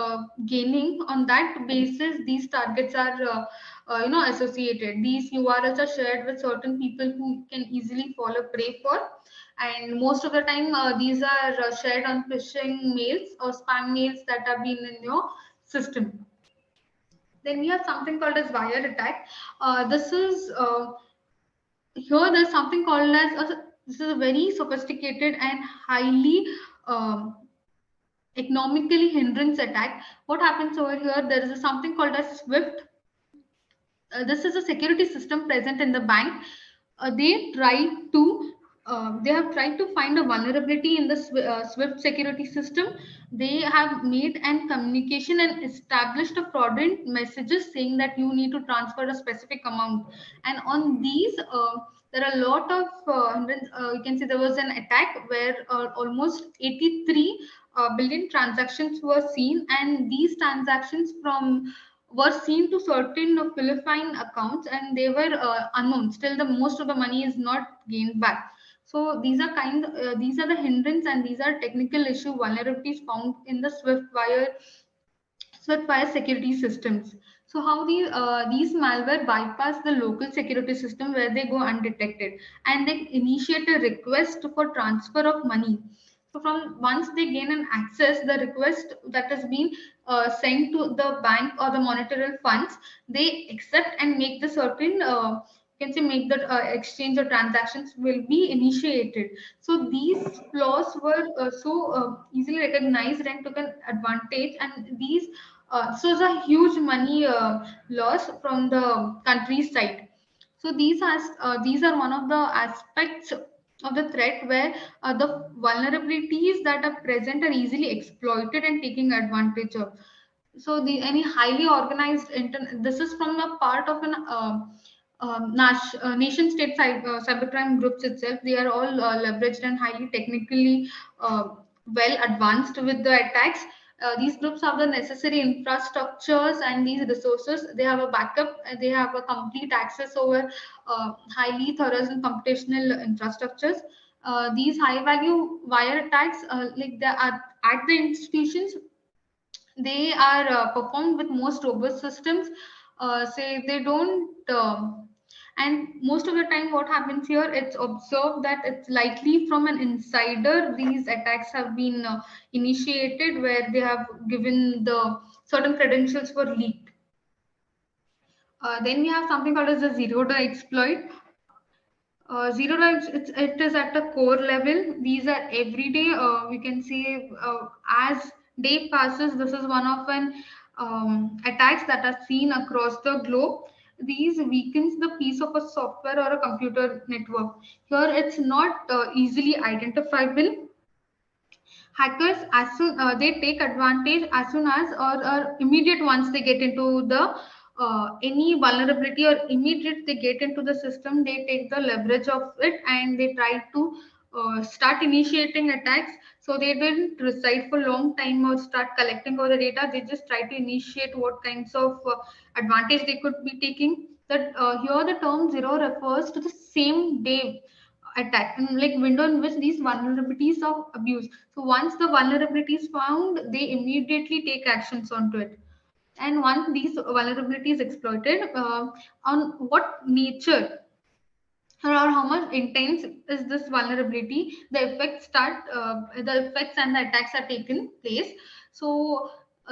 gaining, on that basis these targets are associated. These URLs are shared with certain people who can easily fall a prey for, and most of the time these are shared on phishing mails or spam mails that have been in your system. Then we have something called as wire attack. This is here there's something called as this is a very sophisticated and highly um, economically hindrance attack. What happens over here, there is something called as swift this is a security system present in the bank. They have tried to find a vulnerability in the Swift security system. They have made an communication and established a fraudulent messages saying that you need to transfer a specific amount. And on these, there are a lot of you can say there was an attack where almost 83 billion transactions were seen, and these transactions from were seen to certain Philippine accounts, and they were unknown. Still, the most of the money is not gained back. So these are the hindrance, and these are technical issue vulnerabilities found in the SwiftWire security systems. So how these malware bypass the local security system where they go undetected, and they initiate a request for transfer of money. So from once they gain an access, the request that has been sent to the bank or the monetary funds, they accept and make the certain you can say make the exchange or transactions will be initiated. So these flaws were so easily recognized and took an advantage, and so it's a huge money loss from the country's side. So these are one of the aspects of the threat where the vulnerabilities that are present are easily exploited and taking advantage of. So the any highly organized this is from a part of an nation state cybercrime groups itself. They are all leveraged and highly technically well advanced with the attacks. These groups have the necessary infrastructures and these resources. They have a backup. They have a complete access over highly thorough and computational infrastructures. These high value wire attacks, like they are at the institutions, they are performed with most robust systems. Say they don't and most of the time what happens here, it's observed that it's likely from an insider these attacks have been initiated, where they have given the certain credentials for leaked. Then we have something called as the zero day exploit. Zero day, it is at a core level. These are everyday. We can say as day passes, this is one of an attacks that are seen across the globe. These weakens the piece of a software or a computer network. Here, it's not easily identifiable. Hackers, as soon they take advantage as soon as or immediate once they get into the any vulnerability, or immediate they get into the system, they take the leverage of it and they try to start initiating attacks. So they didn't reside for long time or start collecting all the data. They just try to initiate what kinds of advantage they could be taking. That here the term zero refers to the same day attack, and like window in which these vulnerabilities of abuse. So once the vulnerability is found, they immediately take actions onto it. And once these vulnerabilities exploited, on what nature or how much intense is this vulnerability, the effects and the attacks are taken place. So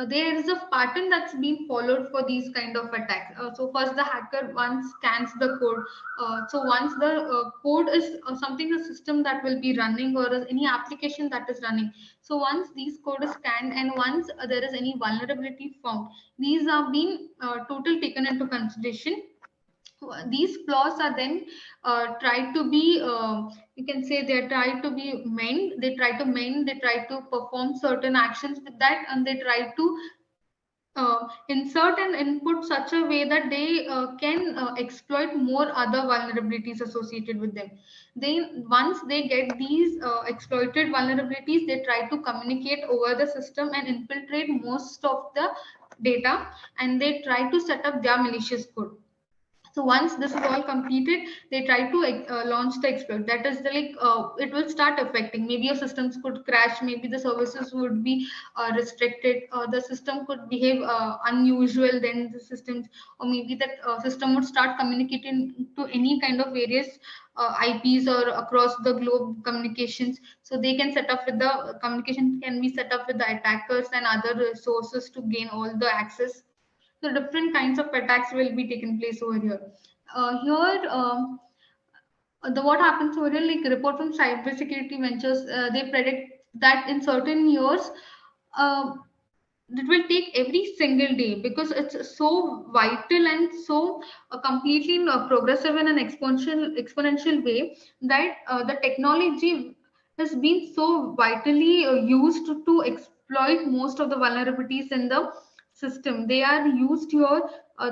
there is a pattern that's been followed for these kind of attacks. So first the hacker once scans the code. So once the code is something, a system that will be running or any application that is running. So once these code is scanned and once there is any vulnerability found, these are being total taken into consideration. These flaws are then tried to be you can say they try to be mend, they try to perform certain actions with that, and they try to insert and input such a way that they can exploit more other vulnerabilities associated with them. Then once they get these exploited vulnerabilities, they try to communicate over the system and infiltrate most of the data, and they try to set up their malicious code. So once this is all completed, they try to launch the exploit. That is the it will start affecting. Maybe your systems could crash. Maybe the services would be restricted. The system could behave unusual. Then the systems, or maybe that system would start communicating to any kind of various IPs or across the globe communications. So they can set up with the communication can be set up with the attackers and other resources to gain all the access. So different kinds of attacks will be taking place over here. Here, the what happens over here, like report from cybersecurity ventures, they predict that in certain years, uh, it will take every single day, because it's so vital and so completely progressive in an exponential way, that the technology has been so vitally used to exploit most of the vulnerabilities in the system. They are used here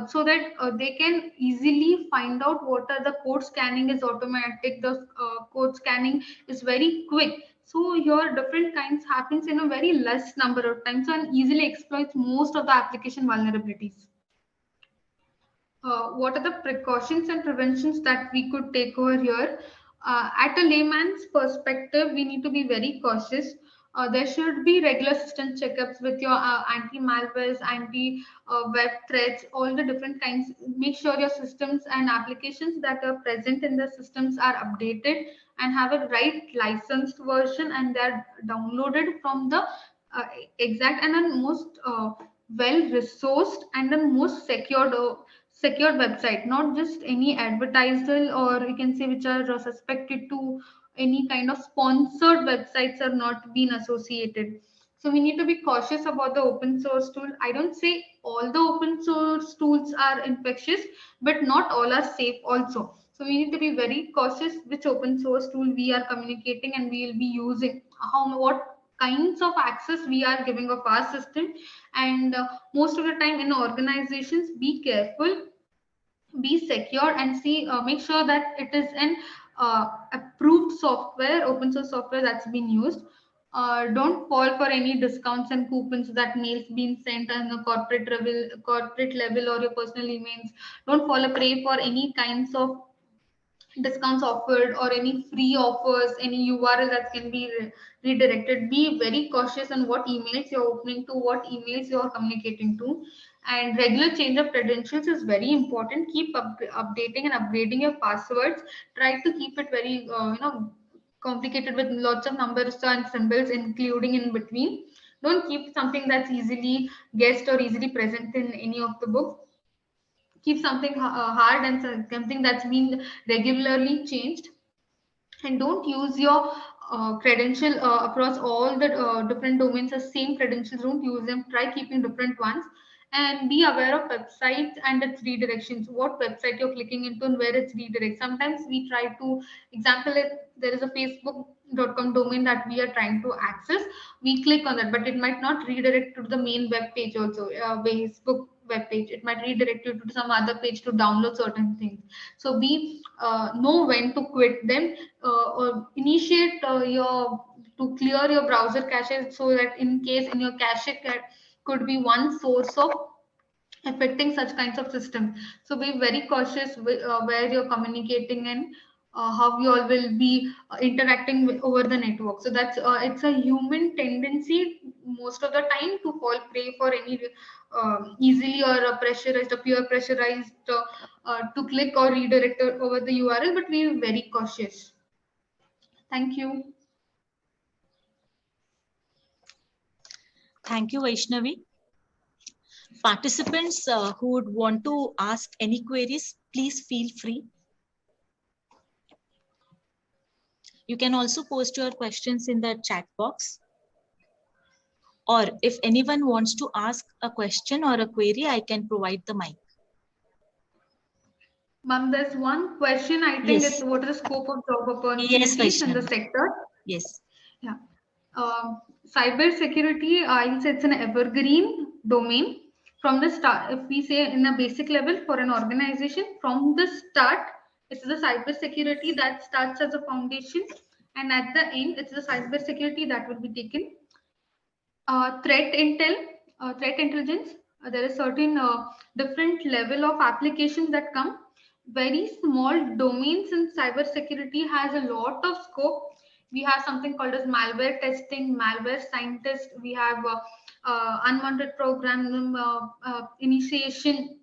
so that they can easily find out what are the code scanning is automatic, the code scanning is very quick. So your different kinds happens in a very less number of times and easily exploits most of the application vulnerabilities. What are the precautions and preventions that we could take over here? At a layman's perspective, we need to be very cautious. There should be regular system checkups with your anti-malwares, anti-web threats, all the different kinds. Make sure your systems and applications that are present in the systems are updated and have a right licensed version, and they're downloaded from the uh, exact and then most well resourced and then most secured website, not just any advertisal, or you can say which are suspected to any kind of sponsored websites are not being associated. So we need to be cautious about the open source tool. I don't say all the open source tools are infectious, but not all are safe also. So we need to be very cautious which open source tool we are communicating and we will be using, how what kinds of access we are giving of our system. And most of the time in organizations, be careful, be secure, and see make sure that it is an approved software, open source software that's been used. Don't fall for any discounts and coupons that mails being sent on a corporate level or your personal emails. Don't fall a prey for any kinds of discounts offered or any free offers, any URL that can be redirected. Be very cautious on what emails you're opening to, what emails you're communicating to. And regular change of credentials is very important. Keep updating and upgrading your passwords. Try to keep it very, complicated with lots of numbers and symbols including in between. Don't keep something that's easily guessed or easily present in any of the books. Keep something hard and something that's been regularly changed. And don't use your credential across all the different domains as same credentials. Don't use them, try keeping different ones. And be aware of websites and its redirections, what website you're clicking into and where it's redirect. Sometimes we try to example it, there is a facebook.com domain that we are trying to access, we click on that, but it might not redirect to the main web page also, Facebook web page. It might redirect you to some other page to download certain things. So be know when to quit them, or initiate your to clear your browser cache, so that in case in your cache could be one source of affecting such kinds of systems. So be very cautious where you're communicating and how you all will be interacting over the network. So that's it's a human tendency most of the time to fall prey for any easily or pressurized or peer pressurized to click or redirect over the URL, but be very cautious. Thank you. Thank you, Vaishnavi. Participants who would want to ask any queries, please feel free. You can also post your questions in the chat box. Or if anyone wants to ask a question or a query, I can provide the mic. Ma'am, there's one question. I think Yes. it's what is the scope of job opportunities in the sector? Yes. Yeah. Cyber security, I'll say it's an evergreen domain. From the start, if we say in a basic level for an organization, from the start, it's the cyber security that starts as a foundation, and at the end, it's the cyber security that will be taken. Threat intelligence. There is certain different level of applications that come. Very small domains in cyber security has a lot of scope. We have something called as malware testing, malware scientist. We have unwanted program initiation.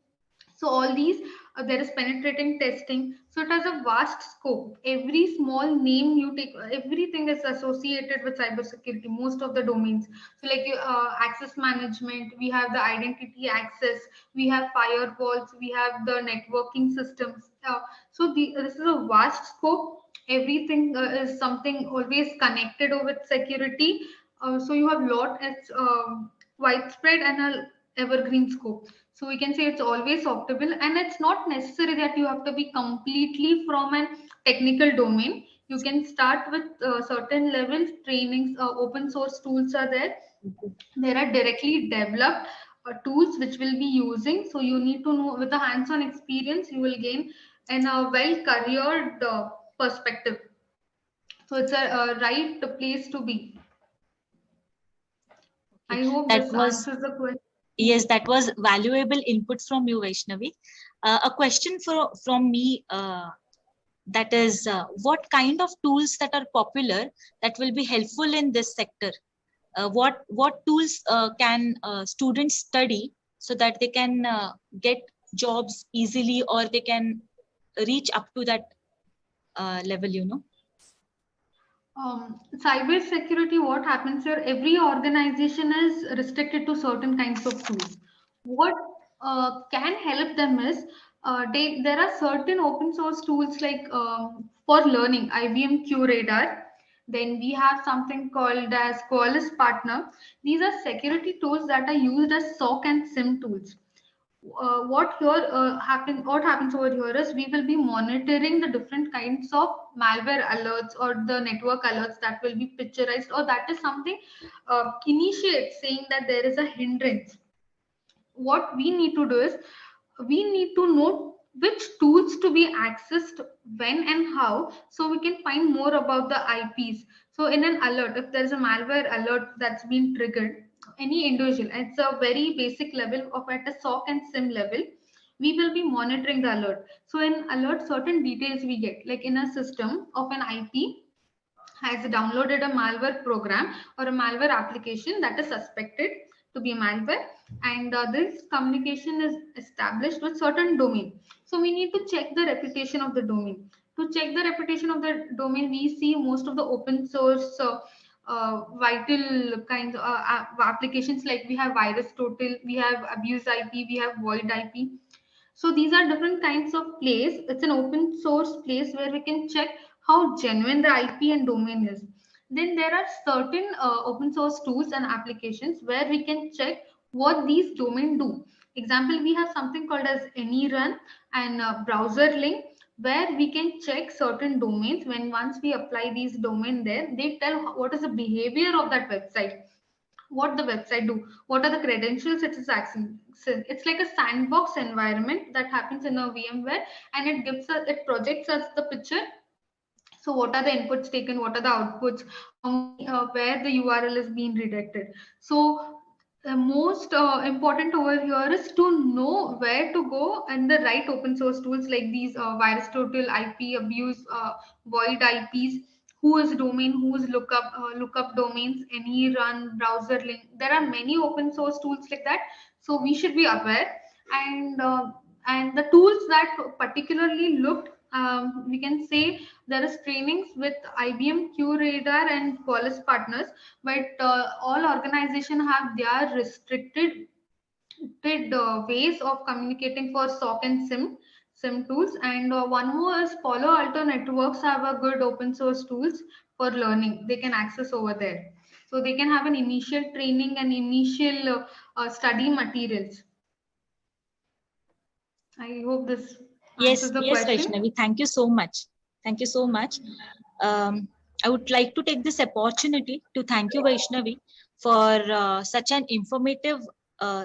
So all these, there is penetrating testing. So it has a vast scope. Every small name you take, everything is associated with cybersecurity, most of the domains. So like access management, we have the identity access, we have firewalls, we have the networking systems. This is a vast scope. Everything is something always connected with security. So you have lot. widespread and a evergreen scope. So we can say it's always optimal, and it's not necessary that you have to be completely from an technical domain. You can start with certain levels trainings. Open source tools are there. There are directly developed tools which will be using. So you need to know, with a hands-on experience you will gain in a well-careered perspective. So it's a right place to be. I hope That this was, answers the question. yes, that was valuable input from you, Vaishnavi. A question from me, that is, what kind of tools that are popular that will be helpful in this sector? What tools can students study so that they can get jobs easily, or they can reach up to that level, you know? Cyber security, what happens here? Every organization is restricted to certain kinds of tools. What can help them is there are certain open source tools like for learning, IBM QRadar. Then we have something called as Qualys Partner. These are security tools that are used as SOC and SIM tools. What happens over here is we will be monitoring the different kinds of malware alerts or the network alerts that will be picturized, or that is something initiates saying that there is a hindrance. What we need to do is we need to know which tools to be accessed when and how, so we can find more about the IPs. So in an alert, if there is a malware alert that's been triggered, any individual, it's a very basic level of at a SOC and SIM level, we will be monitoring the alert. So in alert, certain details we get, like in a system of an IP has downloaded a malware program or a malware application that is suspected to be malware, and this communication is established with certain domain. So we need to check the reputation of the domain. To check the reputation of the domain, we see most of the open source vital kinds of applications, like we have virus total, we have abuse IP, we have void IP. So these are different kinds of place. It's an open source place where we can check how genuine the IP and domain is. Then there are certain open source tools and applications where we can check what these domain do. Example, we have something called as AnyRun and browser link, where we can check certain domains. When once we apply these domain there, they tell what is the behavior of that website, what the website do, what are the credentials it is accessing. It's like a sandbox environment that happens in a VMware, and it gives us, it projects us the picture. So what are the inputs taken, what are the outputs, where the URL is being redirected. So the most important over here is to know where to go, and the right open source tools like these virus total, IP abuse, void IPs, who is domain, who is lookup domains, any run, browser link. There are many open source tools like that, so we should be aware. And the tools that particularly looked, we can say there is trainings with IBM QRadar and Qualys partners, but all organizations have their restricted ways of communicating for SOC and SIM tools. And one more is Palo Alto Networks have a good open source tools for learning. They can access over there. So they can have an initial training and initial study materials. I hope this answers the Yes, question. Vaishnavi, thank you so much. Thank you so much. I would like to take this opportunity to thank you, Vaishnavi, for such an informative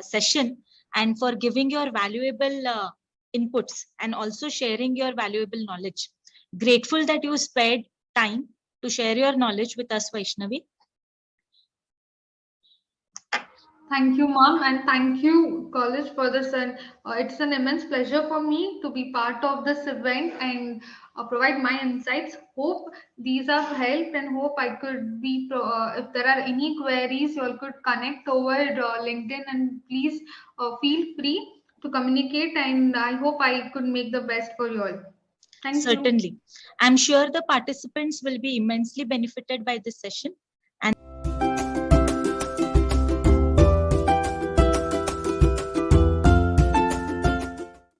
session, and for giving your valuable inputs, and also sharing your valuable knowledge. Grateful that you spared time to share your knowledge with us, Vaishnavi. Thank you, Mom, and thank you, college, for this. And it's an immense pleasure for me to be part of this event and provide my insights. Hope these have helped, and hope I could be. If there are any queries, you all could connect over LinkedIn, and please feel free to communicate. And I hope I could make the best for you all. Thank you. Certainly. I'm sure the participants will be immensely benefited by this session.